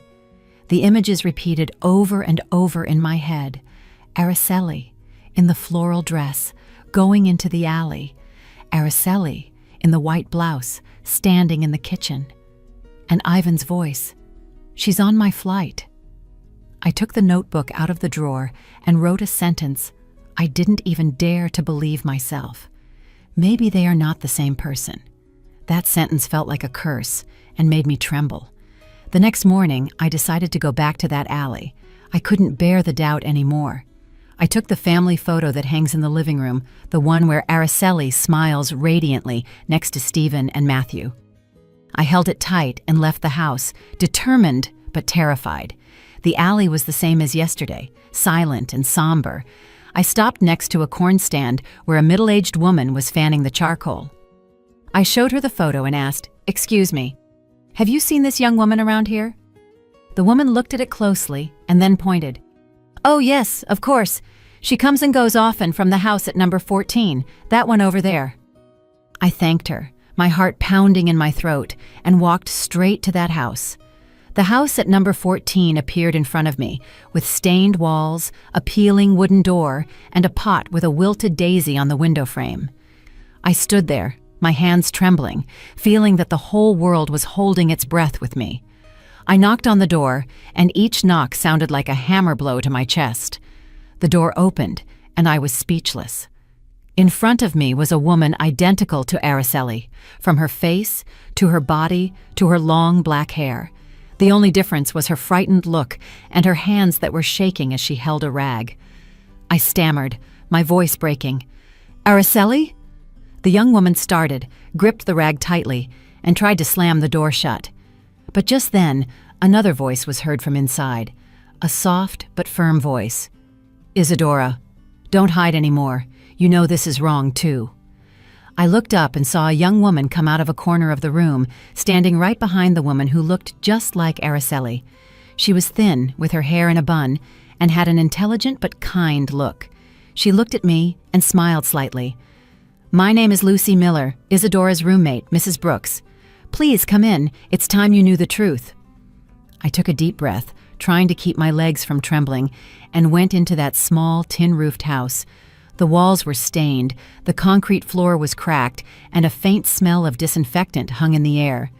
The images repeated over and over in my head. Araceli, in the floral dress, going into the alley. Araceli, in the white blouse, standing in the kitchen. And Ivan's voice. "She's on my flight." I took the notebook out of the drawer and wrote a sentence. I didn't even dare to believe myself. Maybe they are not the same person. That sentence felt like a curse and made me tremble. The next morning, I decided to go back to that alley. I couldn't bear the doubt anymore. I took the family photo that hangs in the living room, the one where Araceli smiles radiantly next to Stephen and Matthew. I held it tight and left the house, determined but terrified. The alley was the same as yesterday, silent and somber. I stopped next to a corn stand where a middle-aged woman was fanning the charcoal. I showed her the photo and asked, "Excuse me, have you seen this young woman around here?" The woman looked at it closely and then pointed. "Oh yes, of course. She comes and goes often from the house at number 14, that one over there." I thanked her, my heart pounding in my throat, and walked straight to that house. The house at number 14 appeared in front of me, with stained walls, a peeling wooden door, and a pot with a wilted daisy on the window frame. I stood there, my hands trembling, feeling that the whole world was holding its breath with me. I knocked on the door, and each knock sounded like a hammer blow to my chest. The door opened, and I was speechless. In front of me was a woman identical to Araceli, from her face, to her body, to her long black hair. The only difference was her frightened look and her hands that were shaking as she held a rag. I stammered, my voice breaking. "Araceli?" The young woman started, gripped the rag tightly, and tried to slam the door shut. But just then, another voice was heard from inside, a soft but firm voice. "Isadora, don't hide anymore. You know this is wrong, too." I looked up and saw a young woman come out of a corner of the room, standing right behind the woman who looked just like Araceli. She was thin, with her hair in a bun, and had an intelligent but kind look. She looked at me and smiled slightly. "My name is Lucy Miller, Isadora's roommate, Mrs. Brooks. Please come in. It's time you knew the truth." I took a deep breath, trying to keep my legs from trembling, and went into that small, tin-roofed house. The walls were stained, the concrete floor was cracked, and a faint smell of disinfectant hung in the air.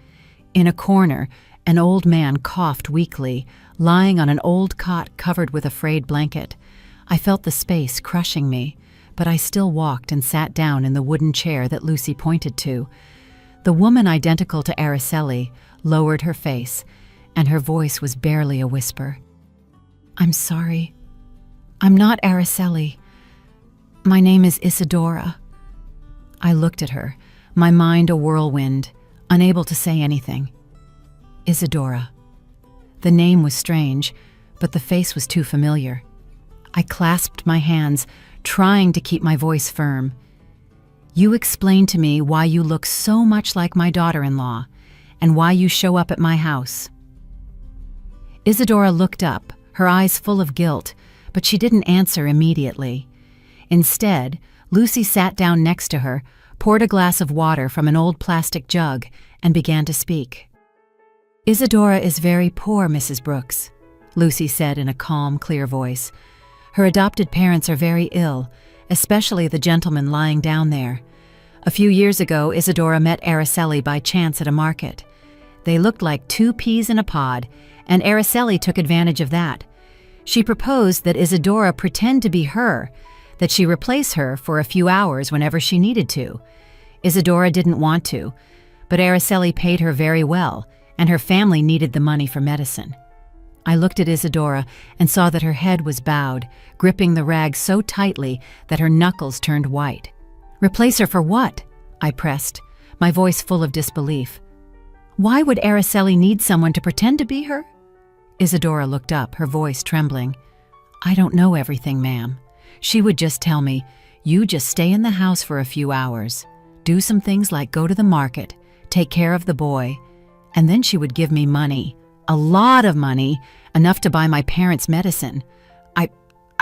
In a corner, an old man coughed weakly, lying on an old cot covered with a frayed blanket. I felt the space crushing me, but I still walked and sat down in the wooden chair that Lucy pointed to. The woman identical to Araceli lowered her face, and her voice was barely a whisper. "I'm sorry. I'm not Araceli. My name is Isadora." I looked at her, my mind a whirlwind, unable to say anything. Isadora. The name was strange, but the face was too familiar. I clasped my hands, trying to keep my voice firm. "You explain to me why you look so much like my daughter-in-law, and why you show up at my house." Isadora looked up, her eyes full of guilt, but she didn't answer immediately. Instead, Lucy sat down next to her, poured a glass of water from an old plastic jug, and began to speak. "Isadora is very poor, Mrs. Brooks," Lucy said in a calm, clear voice. "Her adopted parents are very ill, especially the gentleman lying down there. A few years ago, Isadora met Araceli by chance at a market. They looked like two peas in a pod, and Araceli took advantage of that. She proposed that Isadora pretend to be her, that she replace her for a few hours whenever she needed to. Isadora didn't want to, but Araceli paid her very well, and her family needed the money for medicine." I looked at Isadora and saw that her head was bowed, gripping the rag so tightly that her knuckles turned white. "Replace her for what?" I pressed, my voice full of disbelief. "Why would Araceli need someone to pretend to be her?" Isadora looked up, her voice trembling. "I don't know everything, ma'am. She would just tell me, 'You just stay in the house for a few hours. Do some things like go to the market, take care of the boy,' and then she would give me money. A lot of money, enough to buy my parents' medicine.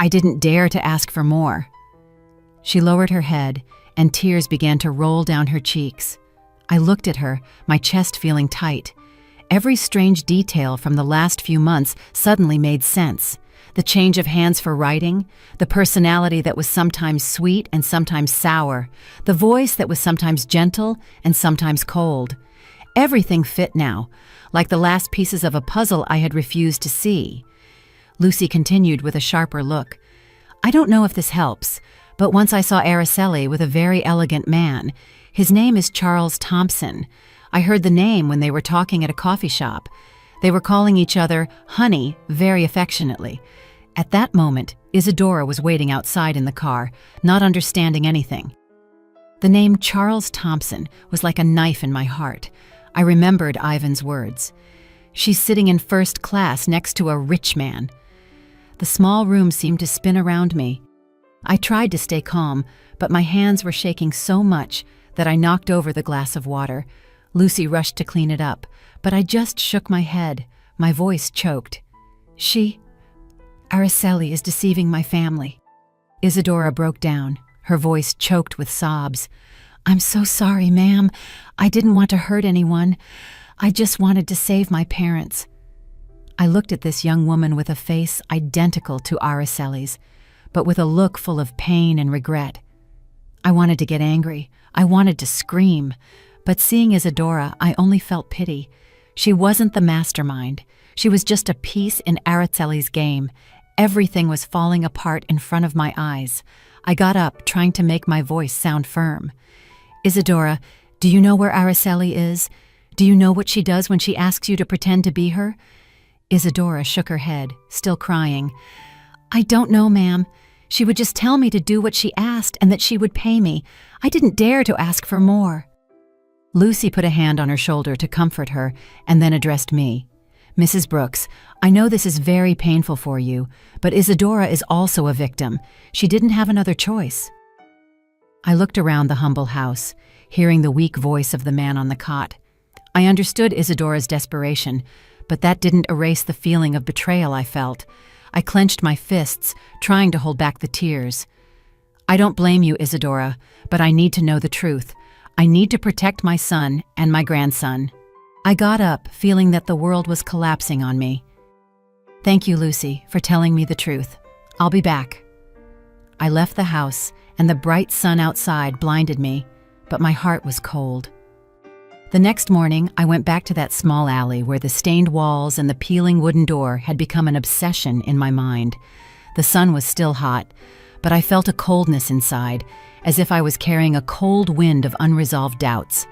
I didn't dare to ask for more." She lowered her head, and tears began to roll down her cheeks. I looked at her, my chest feeling tight. Every strange detail from the last few months suddenly made sense. The change of hands for writing, the personality that was sometimes sweet and sometimes sour, the voice that was sometimes gentle and sometimes cold. Everything fit now, like the last pieces of a puzzle I had refused to see. Lucy continued with a sharper look. "I don't know if this helps, but once I saw Araceli with a very elegant man. His name is Charles Thompson. I heard the name when they were talking at a coffee shop. They were calling each other honey very affectionately. At that moment, Isadora was waiting outside in the car, not understanding anything. The name Charles Thompson was like a knife in my heart. I remembered Ivan's words. She's sitting in first class next to a rich man. The small room seemed to spin around me. I tried to stay calm, but my hands were shaking so much that I knocked over the glass of water. Lucy rushed to clean it up, but I just shook my head. My voice choked. Araceli is deceiving my family." Isadora broke down, her voice choked with sobs. "I'm so sorry, ma'am. I didn't want to hurt anyone. I just wanted to save my parents." I looked at this young woman with a face identical to Araceli's, but with a look full of pain and regret. I wanted to get angry. I wanted to scream. But seeing Isadora, I only felt pity. She wasn't the mastermind. She was just a piece in Araceli's game. Everything was falling apart in front of my eyes. I got up, trying to make my voice sound firm. "Isadora, do you know where Araceli is? Do you know what she does when she asks you to pretend to be her?" Isadora shook her head, still crying. "I don't know, ma'am. She would just tell me to do what she asked and that she would pay me. I didn't dare to ask for more." Lucy put a hand on her shoulder to comfort her and then addressed me. Mrs. Brooks, I know this is very painful for you, but Isadora is also a victim. She didn't have another choice. I looked around the humble house, hearing the weak voice of the man on the cot. I understood Isadora's desperation, but that didn't erase the feeling of betrayal I felt. I clenched my fists, trying to hold back the tears. I don't blame you, Isadora, but I need to know the truth. I need to protect my son and my grandson. I got up, feeling that the world was collapsing on me. Thank you, Lucy, for telling me the truth. I'll be back. I left the house, and the bright sun outside blinded me, but my heart was cold. The next morning, I went back to that small alley where the stained walls and the peeling wooden door had become an obsession in my mind. The sun was still hot, but I felt a coldness inside, as if I was carrying a cold wind of unresolved doubts.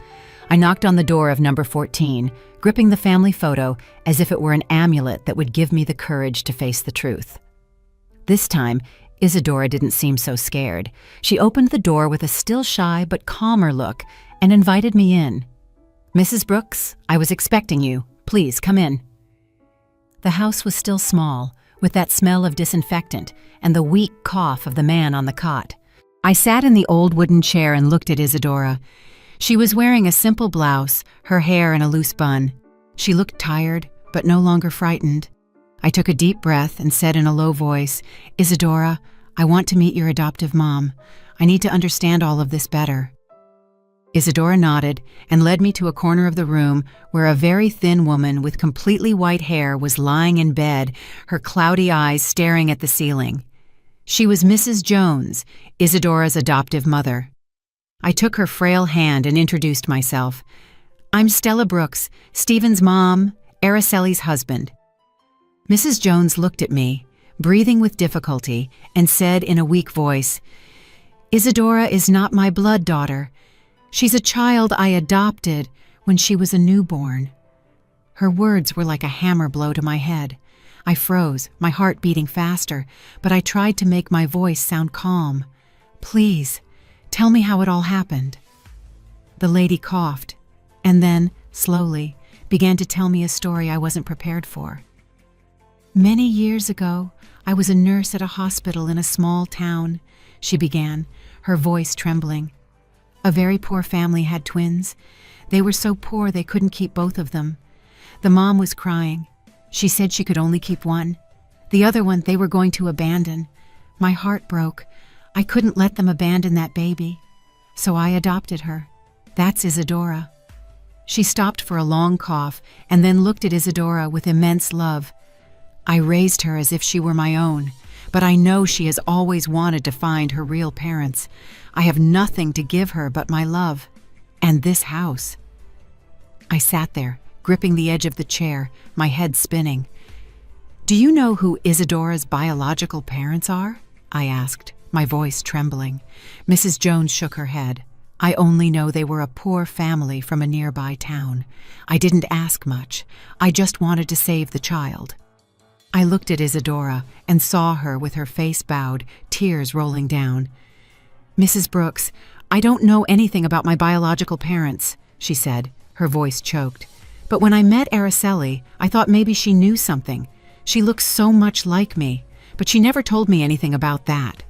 I knocked on the door of number 14, gripping the family photo as if it were an amulet that would give me the courage to face the truth. This time, Isadora didn't seem so scared. She opened the door with a still shy but calmer look and invited me in. Mrs. Brooks, I was expecting you. Please, come in. The house was still small, with that smell of disinfectant and the weak cough of the man on the cot. I sat in the old wooden chair and looked at Isadora. She was wearing a simple blouse, her hair in a loose bun. She looked tired, but no longer frightened. I took a deep breath and said in a low voice, Isadora, I want to meet your adoptive mom. I need to understand all of this better. Isadora nodded and led me to a corner of the room where a very thin woman with completely white hair was lying in bed, her cloudy eyes staring at the ceiling. She was Mrs. Jones, Isadora's adoptive mother. I took her frail hand and introduced myself. I'm Stella Brooks, Stephen's mom, Araceli's husband. Mrs. Jones looked at me, breathing with difficulty, and said in a weak voice, Isadora is not my blood daughter. She's a child I adopted when she was a newborn. Her words were like a hammer blow to my head. I froze, my heart beating faster, but I tried to make my voice sound calm. Please, tell me how it all happened. The lady coughed, and then, slowly, began to tell me a story I wasn't prepared for. Many years ago, I was a nurse at a hospital in a small town, she began, her voice trembling. A very poor family had twins. They were so poor they couldn't keep both of them. The mom was crying. She said she could only keep one. The other one they were going to abandon. My heart broke. I couldn't let them abandon that baby. So I adopted her. That's Isadora. She stopped for a long cough and then looked at Isadora with immense love. I raised her as if she were my own, but I know she has always wanted to find her real parents. I have nothing to give her but my love, and this house. I sat there, gripping the edge of the chair, my head spinning. Do you know who Isadora's biological parents are? I asked, my voice trembling. Mrs. Jones shook her head. I only know they were a poor family from a nearby town. I didn't ask much. I just wanted to save the child. I looked at Isadora and saw her with her face bowed, tears rolling down. Mrs. Brooks, I don't know anything about my biological parents, she said, her voice choked. But when I met Araceli, I thought maybe she knew something. She looks so much like me, but she never told me anything about that.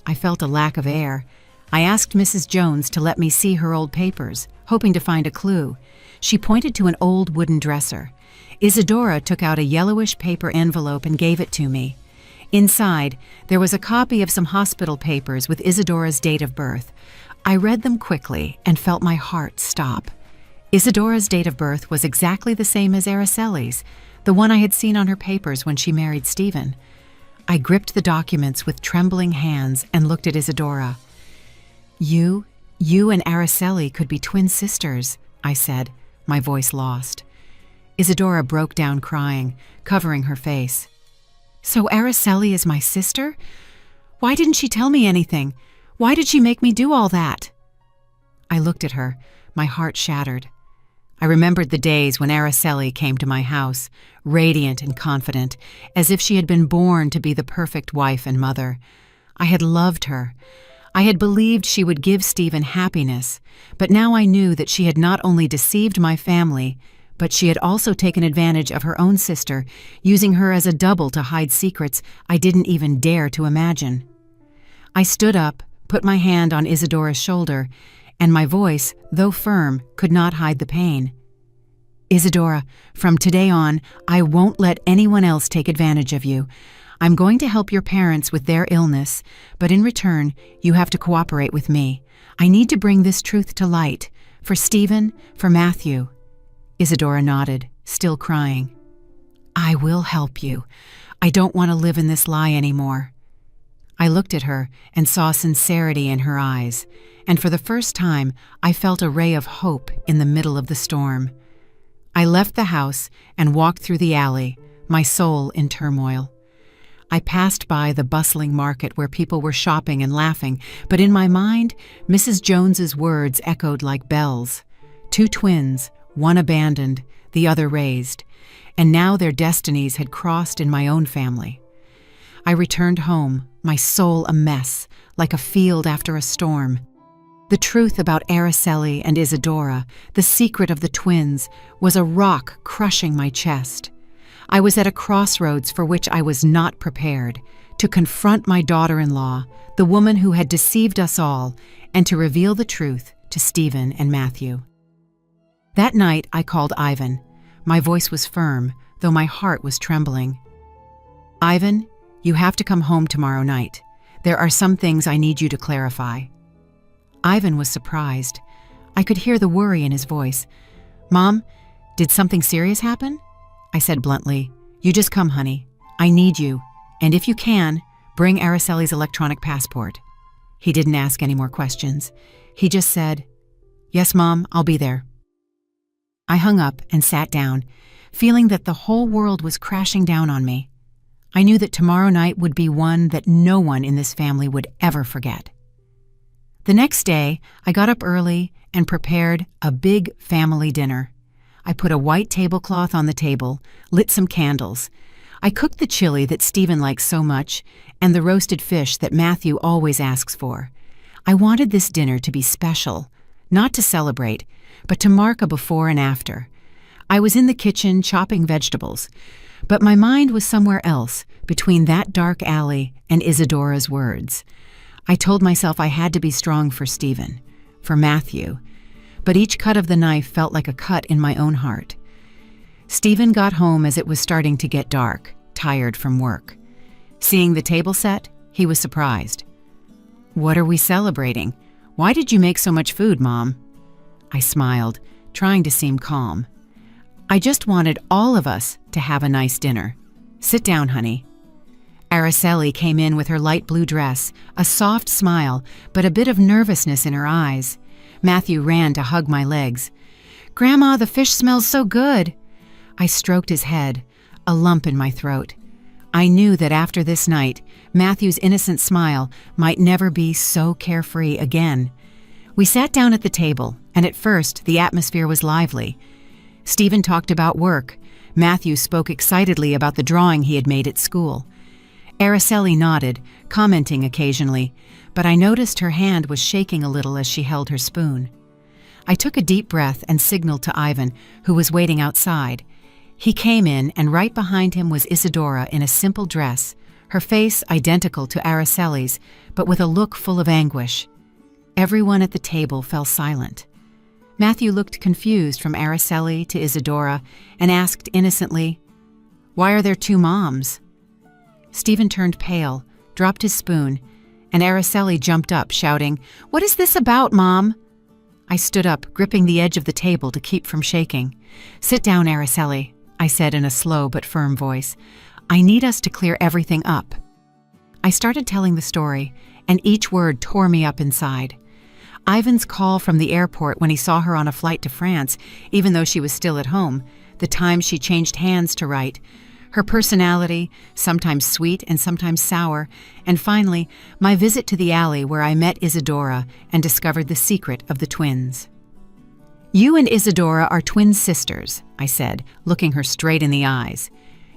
I felt a lack of air. I asked Mrs. Jones to let me see her old papers, hoping to find a clue. She pointed to an old wooden dresser. Isadora took out a yellowish paper envelope and gave it to me. Inside, there was a copy of some hospital papers with Isadora's date of birth. I read them quickly and felt my heart stop. Isadora's date of birth was exactly the same as Araceli's, the one I had seen on her papers when she married Stephen. I gripped the documents with trembling hands and looked at Isadora. You and Araceli could be twin sisters, I said, my voice lost. Isadora broke down crying, covering her face. So Araceli is my sister? Why didn't she tell me anything? Why did she make me do all that? I looked at her, my heart shattered. I remembered the days when Araceli came to my house, radiant and confident, as if she had been born to be the perfect wife and mother. I had loved her. I had believed she would give Stephen happiness, but now I knew that she had not only deceived my family, but she had also taken advantage of her own sister, using her as a double to hide secrets I didn't even dare to imagine. I stood up, put my hand on Isadora's shoulder, and my voice, though firm, could not hide the pain. Isadora, from today on, I won't let anyone else take advantage of you. I'm going to help your parents with their illness, but in return, you have to cooperate with me. I need to bring this truth to light, for Stephen, for Matthew. Isadora nodded, still crying. I will help you. I don't want to live in this lie anymore. I looked at her and saw sincerity in her eyes, and for the first time, I felt a ray of hope in the middle of the storm. I left the house and walked through the alley, my soul in turmoil. I passed by the bustling market where people were shopping and laughing, but in my mind, Mrs. Jones's words echoed like bells. 2 twins, one abandoned, the other raised, and now their destinies had crossed in my own family. I returned home, my soul a mess, like a field after a storm. The truth about Araceli and Isadora, the secret of the twins, was a rock crushing my chest. I was at a crossroads for which I was not prepared, to confront my daughter-in-law, the woman who had deceived us all, and to reveal the truth to Stephen and Matthew. That night I called Ivan. My voice was firm, though my heart was trembling. Ivan, you have to come home tomorrow night. There are some things I need you to clarify. Ivan was surprised. I could hear the worry in his voice. Mom, did something serious happen? I said bluntly, you just come, honey. I need you, and if you can, bring Araceli's electronic passport. He didn't ask any more questions. He just said, yes, Mom, I'll be there. I hung up and sat down, feeling that the whole world was crashing down on me. I knew that tomorrow night would be one that no one in this family would ever forget. The next day, I got up early and prepared a big family dinner. I put a white tablecloth on the table, lit some candles. I cooked the chili that Stephen likes so much and the roasted fish that Matthew always asks for. I wanted this dinner to be special, not to celebrate, but to mark a before and after. I was in the kitchen chopping vegetables, but my mind was somewhere else, between that dark alley and Isadora's words. I told myself I had to be strong for Stephen, for Matthew, but each cut of the knife felt like a cut in my own heart. Stephen got home as it was starting to get dark, tired from work. Seeing the table set, he was surprised. What are we celebrating? Why did you make so much food, Mom? I smiled, trying to seem calm. I just wanted all of us to have a nice dinner. Sit down, honey. Araceli came in with her light blue dress, a soft smile, but a bit of nervousness in her eyes. Matthew ran to hug my legs. Grandma, the fish smells so good. I stroked his head, a lump in my throat. I knew that after this night, Matthew's innocent smile might never be so carefree again. We sat down at the table, and at first the atmosphere was lively. Stephen talked about work. Matthew spoke excitedly about the drawing he had made at school. Araceli nodded, commenting occasionally, but I noticed her hand was shaking a little as she held her spoon. I took a deep breath and signaled to Ivan, who was waiting outside. He came in, and right behind him was Isadora in a simple dress, her face identical to Araceli's, but with a look full of anguish. Everyone at the table fell silent. Matthew looked confused from Araceli to Isadora and asked innocently, "Why are there 2 moms?" Stephen turned pale, dropped his spoon, and Araceli jumped up, shouting, "What is this about, Mom?" I stood up, gripping the edge of the table to keep from shaking. "Sit down, Araceli," I said in a slow but firm voice. "I need us to clear everything up." I started telling the story, and each word tore me up inside. Ivan's call from the airport when he saw her on a flight to France, even though she was still at home, the time she changed hands to write, her personality, sometimes sweet and sometimes sour, and finally, my visit to the alley where I met Isadora and discovered the secret of the twins. "You and Isadora are twin sisters," I said, looking her straight in the eyes.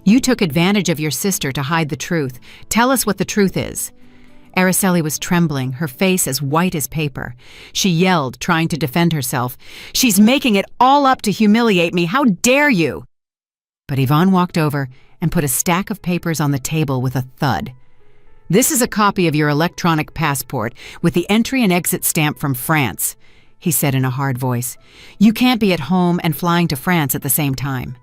"You took advantage of your sister to hide the truth. Tell us what the truth is." Araceli was trembling, her face as white as paper. She yelled, trying to defend herself. "She's making it all up to humiliate me. How dare you?" But Yvonne walked over and put a stack of papers on the table with a thud. "This is a copy of your electronic passport with the entry and exit stamp from France," he said in a hard voice. "You can't be at home and flying to France at the same time."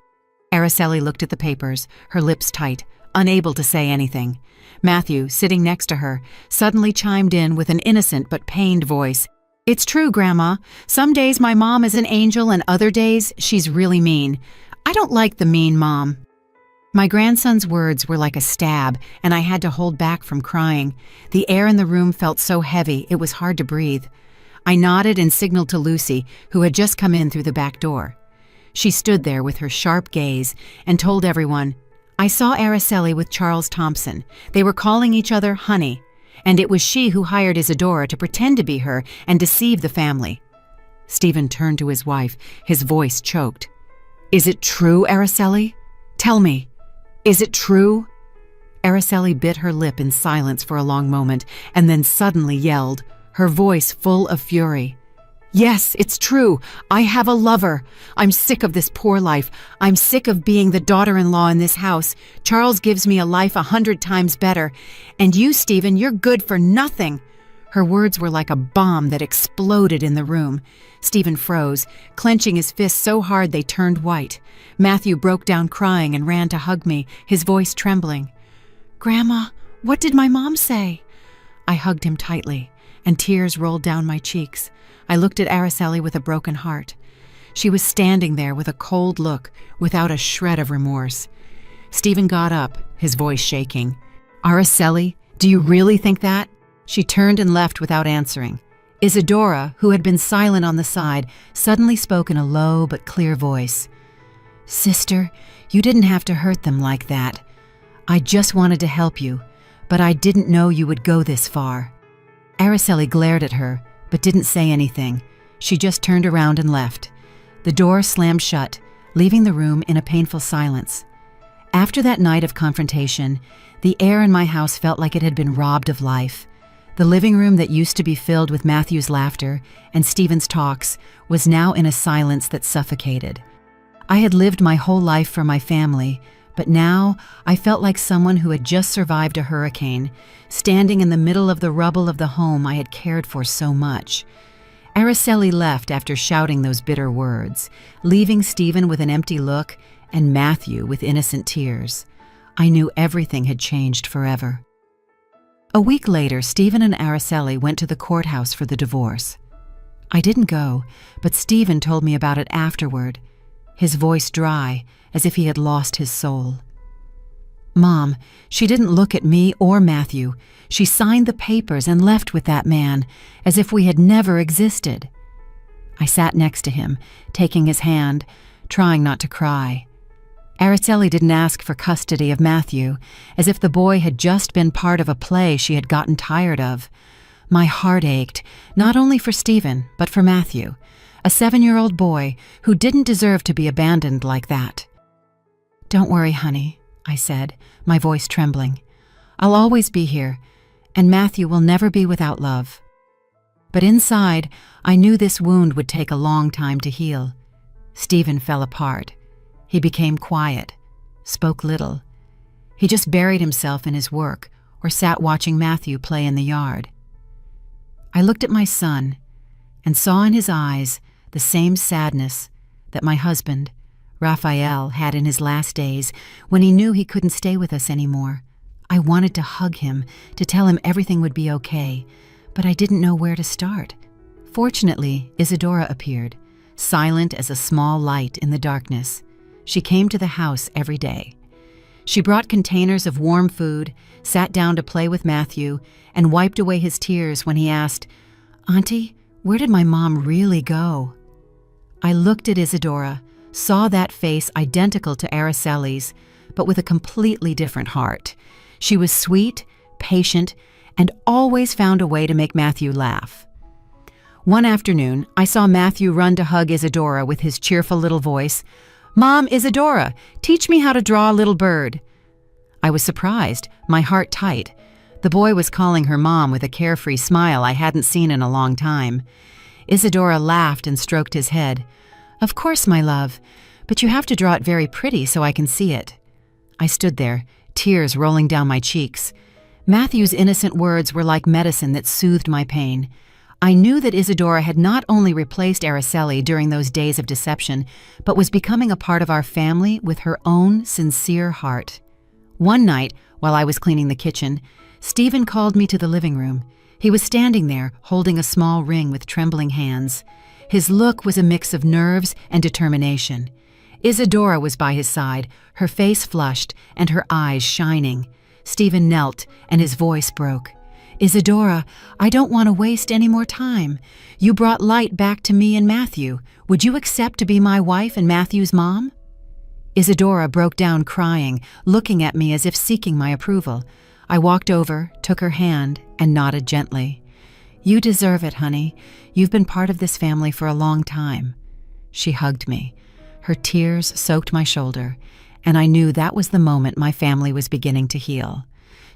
Araceli looked at the papers, her lips tight, unable to say anything. Matthew, sitting next to her, suddenly chimed in with an innocent but pained voice. "It's true, Grandma. Some days my mom is an angel and other days she's really mean. I don't like the mean mom." My grandson's words were like a stab, and I had to hold back from crying. The air in the room felt so heavy it was hard to breathe. I nodded and signaled to Lucy, who had just come in through the back door. She stood there with her sharp gaze and told everyone, "I saw Araceli with Charles Thompson. They were calling each other honey, and it was she who hired Isadora to pretend to be her and deceive the family." Stephen turned to his wife, his voice choked. "Is it true, Araceli? Tell me, is it true?" Araceli bit her lip in silence for a long moment and then suddenly yelled, her voice full of fury. "Yes, it's true. I have a lover. I'm sick of this poor life. I'm sick of being the daughter-in-law in this house. Charles gives me a life 100 times better. And you, Stephen, you're good for nothing." Her words were like a bomb that exploded in the room. Stephen froze, clenching his fists so hard they turned white. Matthew broke down crying and ran to hug me, his voice trembling. "Grandma, what did my mom say?" I hugged him tightly, and tears rolled down my cheeks. I looked at Araceli with a broken heart. She was standing there with a cold look, without a shred of remorse. Stephen got up, his voice shaking. "Araceli, do you really think that?" She turned and left without answering. Isadora, who had been silent on the side, suddenly spoke in a low but clear voice. "Sister, you didn't have to hurt them like that. I just wanted to help you, but I didn't know you would go this far." Araceli glared at her, but didn't say anything. She just turned around and left. The door slammed shut, leaving the room in a painful silence. After that night of confrontation, the air in my house felt like it had been robbed of life. The living room that used to be filled with Matthew's laughter and Stephen's talks was now in a silence that suffocated. I had lived my whole life for my family, but now I felt like someone who had just survived a hurricane, standing in the middle of the rubble of the home I had cared for so much. Araceli left after shouting those bitter words, leaving Stephen with an empty look and Matthew with innocent tears. I knew everything had changed forever. A week later, Stephen and Araceli went to the courthouse for the divorce. I didn't go, but Stephen told me about it afterward, his voice dry, as if he had lost his soul. "Mom, she didn't look at me or Matthew. She signed the papers and left with that man, as if we had never existed." I sat next to him, taking his hand, trying not to cry. Araceli didn't ask for custody of Matthew, as if the boy had just been part of a play she had gotten tired of. My heart ached, not only for Stephen, but for Matthew, a 7-year-old boy who didn't deserve to be abandoned like that. "Don't worry, honey," I said, my voice trembling. "I'll always be here, and Matthew will never be without love." But inside, I knew this wound would take a long time to heal. Stephen fell apart. He became quiet, spoke little. He just buried himself in his work or sat watching Matthew play in the yard. I looked at my son and saw in his eyes the same sadness that my husband, Raphael, had in his last days when he knew he couldn't stay with us anymore. I wanted to hug him, to tell him everything would be okay, but I didn't know where to start. Fortunately, Isadora appeared, silent as a small light in the darkness. She came to the house every day. She brought containers of warm food, sat down to play with Matthew, and wiped away his tears when he asked, "Auntie, where did my mom really go?" I looked at Isadora, saw that face identical to Araceli's, but with a completely different heart. She was sweet, patient, and always found a way to make Matthew laugh. One afternoon, I saw Matthew run to hug Isadora with his cheerful little voice. "Mom, Isadora, teach me how to draw a little bird." I was surprised, my heart tight. The boy was calling her mom with a carefree smile I hadn't seen in a long time. Isadora laughed and stroked his head. "Of course, my love, but you have to draw it very pretty so I can see it." I stood there, tears rolling down my cheeks. Matthew's innocent words were like medicine that soothed my pain. I knew that Isadora had not only replaced Araceli during those days of deception, but was becoming a part of our family with her own sincere heart. One night, while I was cleaning the kitchen, Stephen called me to the living room. He was standing there, holding a small ring with trembling hands. His look was a mix of nerves and determination. Isadora was by his side, her face flushed and her eyes shining. Stephen knelt, and his voice broke. "Isadora, I don't want to waste any more time. You brought light back to me and Matthew. Would you accept to be my wife and Matthew's mom?" Isadora broke down crying, looking at me as if seeking my approval. I walked over, took her hand, and nodded gently. "You deserve it, honey. You've been part of this family for a long time." She hugged me. Her tears soaked my shoulder, and I knew that was the moment my family was beginning to heal.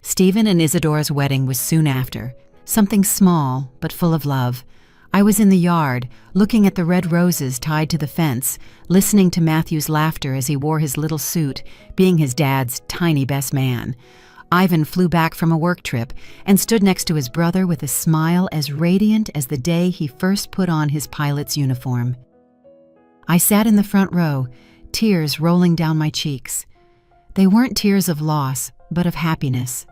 Stephen and Isadora's wedding was soon after, something small but full of love. I was in the yard, looking at the red roses tied to the fence, listening to Matthew's laughter as he wore his little suit, being his dad's tiny best man. Ivan flew back from a work trip and stood next to his brother with a smile as radiant as the day he first put on his pilot's uniform. I sat in the front row, tears rolling down my cheeks. They weren't tears of loss, but of happiness.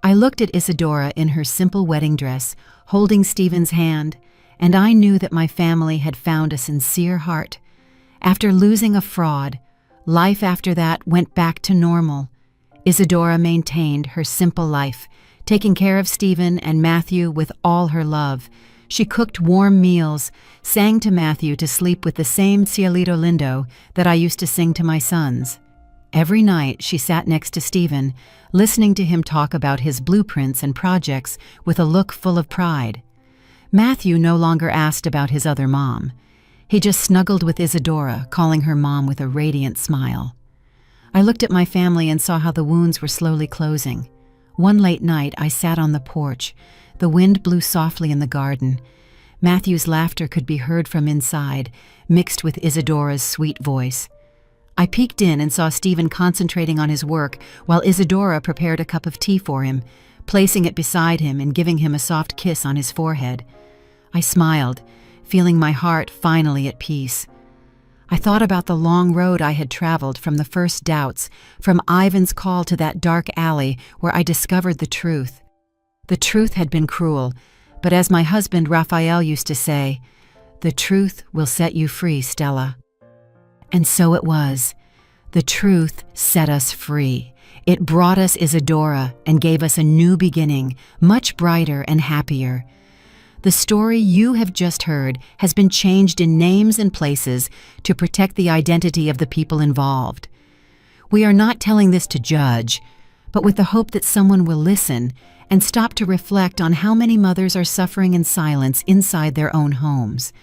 I looked at Isadora in her simple wedding dress, holding Stephen's hand, and I knew that my family had found a sincere heart. After losing a fraud, life after that went back to normal. Isadora maintained her simple life, taking care of Stephen and Matthew with all her love. She cooked warm meals, sang to Matthew to sleep with the same Cielito Lindo that I used to sing to my sons. Every night she sat next to Stephen, listening to him talk about his blueprints and projects with a look full of pride. Matthew no longer asked about his other mom. He just snuggled with Isadora, calling her mom with a radiant smile. I looked at my family and saw how the wounds were slowly closing. One late night, I sat on the porch. The wind blew softly in the garden. Matthew's laughter could be heard from inside, mixed with Isadora's sweet voice. I peeked in and saw Stephen concentrating on his work while Isadora prepared a cup of tea for him, placing it beside him and giving him a soft kiss on his forehead. I smiled, feeling my heart finally at peace. I thought about the long road I had traveled from the first doubts, from Ivan's call to that dark alley where I discovered the truth. The truth had been cruel, but as my husband Raphael used to say, "The truth will set you free, Stella." And so it was. The truth set us free. It brought us Isadora and gave us a new beginning, much brighter and happier. The story you have just heard has been changed in names and places to protect the identity of the people involved. We are not telling this to judge, but with the hope that someone will listen and stop to reflect on how many mothers are suffering in silence inside their own homes.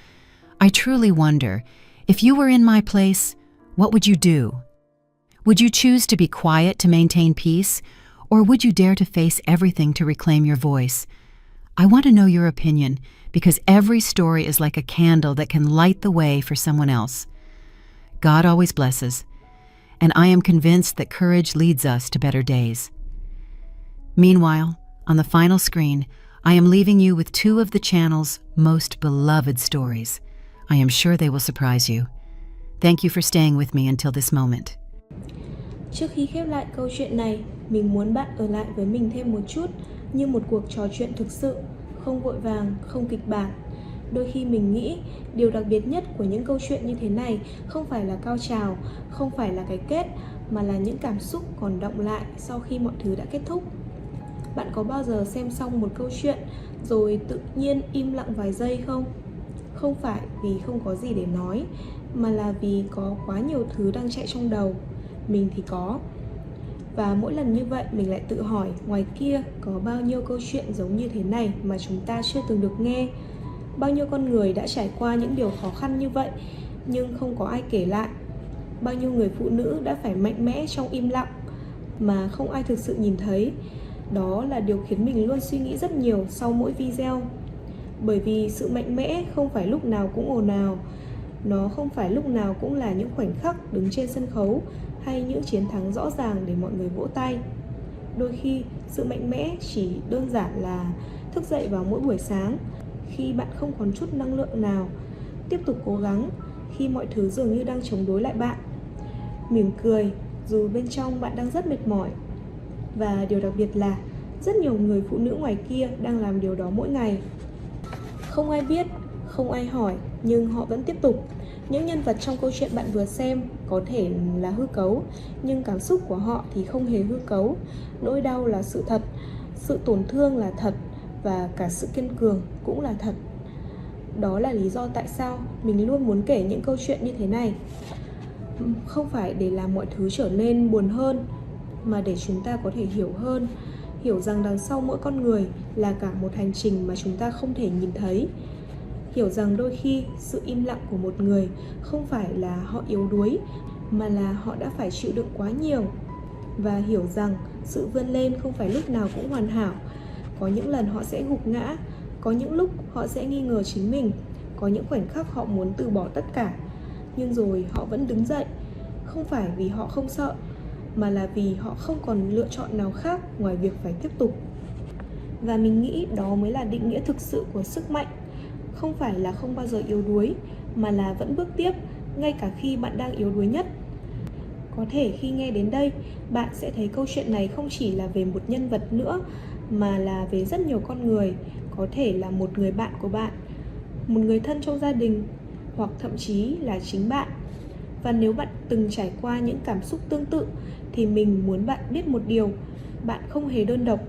I truly wonder, if you were in my place, what would you do? Would you choose to be quiet to maintain peace, or would you dare to face everything to reclaim your voice? I want to know your opinion, because every story is like a candle that can light the way for someone else. God always blesses, and I am convinced that courage leads us to better days. Meanwhile, on the final screen, I am leaving you with two of the channel's most beloved stories. I am sure they will surprise you. Thank you for staying with me until this moment. Trước khi khép lại câu chuyện này, mình muốn bạn ở lại với mình thêm một chút, như một cuộc trò chuyện thực sự, không vội vàng, không kịch bản. Đôi khi mình nghĩ điều đặc biệt nhất của những câu chuyện như thế này không phải là cao trào, không phải là cái kết, mà là những cảm xúc còn đọng lại sau khi mọi thứ đã kết thúc. Bạn có bao giờ xem xong một câu chuyện rồi tự nhiên im lặng vài giây không? Không phải vì không có gì để nói, mà là vì có quá nhiều thứ đang chạy trong đầu. Mình thì có. Và mỗi lần như vậy mình lại tự hỏi, ngoài kia có bao nhiêu câu chuyện giống như thế này mà chúng ta chưa từng được nghe. Bao nhiêu con người đã trải qua những điều khó khăn như vậy nhưng không có ai kể lại. Bao nhiêu người phụ nữ đã phải mạnh mẽ trong im lặng mà không ai thực sự nhìn thấy. Đó là điều khiến mình luôn suy nghĩ rất nhiều sau mỗi video. Bởi vì sự mạnh mẽ không phải lúc nào cũng ồn ào, nó không phải lúc nào cũng là những khoảnh khắc đứng trên sân khấu hay những chiến thắng rõ ràng để mọi người vỗ tay. Đôi khi sự mạnh mẽ chỉ đơn giản là thức dậy vào mỗi buổi sáng khi bạn không còn chút năng lượng nào, tiếp tục cố gắng khi mọi thứ dường như đang chống đối lại bạn, mỉm cười dù bên trong bạn đang rất mệt mỏi. Và điều đặc biệt là rất nhiều người phụ nữ ngoài kia đang làm điều đó mỗi ngày. Không ai biết, không ai hỏi, nhưng họ vẫn tiếp tục. Những nhân vật trong câu chuyện bạn vừa xem có thể là hư cấu, nhưng cảm xúc của họ thì không hề hư cấu. Nỗi đau là sự thật, sự tổn thương là thật, và cả sự kiên cường cũng là thật. Đó là lý do tại sao mình luôn muốn kể những câu chuyện như thế này. Không phải để làm mọi thứ trở nên buồn hơn, mà để chúng ta có thể hiểu hơn, hiểu rằng đằng sau mỗi con người là cả một hành trình mà chúng ta không thể nhìn thấy. Hiểu rằng đôi khi sự im lặng của một người không phải là họ yếu đuối, mà là họ đã phải chịu đựng quá nhiều. Và hiểu rằng sự vươn lên không phải lúc nào cũng hoàn hảo. Có những lần họ sẽ gục ngã, có những lúc họ sẽ nghi ngờ chính mình, có những khoảnh khắc họ muốn từ bỏ tất cả. Nhưng rồi họ vẫn đứng dậy, không phải vì họ không sợ, mà là vì họ không còn lựa chọn nào khác ngoài việc phải tiếp tục. Và mình nghĩ đó mới là định nghĩa thực sự của sức mạnh. Không phải là không bao giờ yếu đuối, mà là vẫn bước tiếp, ngay cả khi bạn đang yếu đuối nhất. Có thể khi nghe đến đây, bạn sẽ thấy câu chuyện này không chỉ là về một nhân vật nữa, mà là về rất nhiều con người. Có thể là một người bạn của bạn, một người thân trong gia đình, hoặc thậm chí là chính bạn. Và nếu bạn từng trải qua những cảm xúc tương tự, thì mình muốn bạn biết một điều: bạn không hề đơn độc.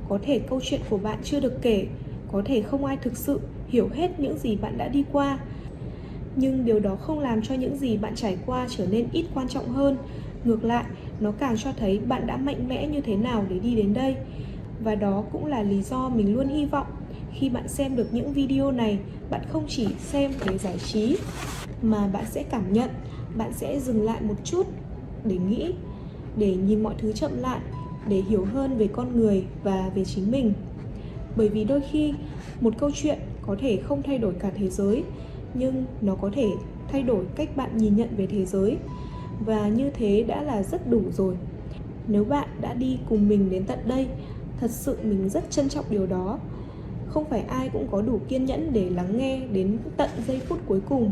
Có thể câu chuyện của bạn chưa được kể, có thể không ai thực sự hiểu hết những gì bạn đã đi qua, nhưng điều đó không làm cho những gì bạn trải qua trở nên ít quan trọng hơn. Ngược lại, nó càng cho thấy bạn đã mạnh mẽ như thế nào để đi đến đây. Và đó cũng là lý do mình luôn hy vọng khi bạn xem được những video này, bạn không chỉ xem để giải trí, mà bạn sẽ cảm nhận, bạn sẽ dừng lại một chút để nghĩ, để nhìn mọi thứ chậm lại, để hiểu hơn về con người và về chính mình. Bởi vì đôi khi một câu chuyện có thể không thay đổi cả thế giới, nhưng nó có thể thay đổi cách bạn nhìn nhận về thế giới. Và như thế đã là rất đủ rồi. Nếu bạn đã đi cùng mình đến tận đây, thật sự mình rất trân trọng điều đó. Không phải ai cũng có đủ kiên nhẫn để lắng nghe đến tận giây phút cuối cùng.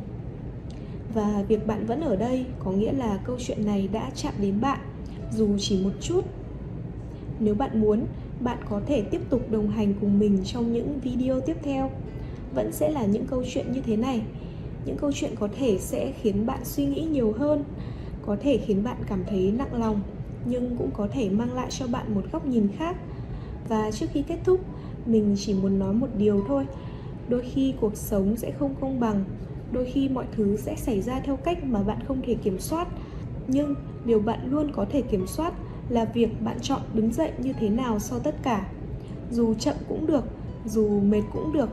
Và việc bạn vẫn ở đây có nghĩa là câu chuyện này đã chạm đến bạn, dù chỉ một chút. Nếu bạn muốn, bạn có thể tiếp tục đồng hành cùng mình trong những video tiếp theo. Vẫn sẽ là những câu chuyện như thế này. Những câu chuyện có thể sẽ khiến bạn suy nghĩ nhiều hơn, có thể khiến bạn cảm thấy nặng lòng, nhưng cũng có thể mang lại cho bạn một góc nhìn khác. Và trước khi kết thúc, mình chỉ muốn nói một điều thôi. Đôi khi cuộc sống sẽ không công bằng, đôi khi mọi thứ sẽ xảy ra theo cách mà bạn không thể kiểm soát. Nhưng điều bạn luôn có thể kiểm soát là việc bạn chọn đứng dậy như thế nào sau tất cả. Dù chậm cũng được, dù mệt cũng được,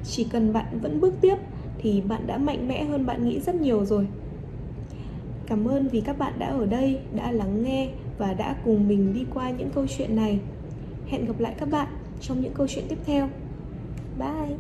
chỉ cần bạn vẫn bước tiếp thì bạn đã mạnh mẽ hơn bạn nghĩ rất nhiều rồi. Cảm ơn vì các bạn đã ở đây, đã lắng nghe và đã cùng mình đi qua những câu chuyện này. Hẹn gặp lại các bạn trong những câu chuyện tiếp theo. Bye!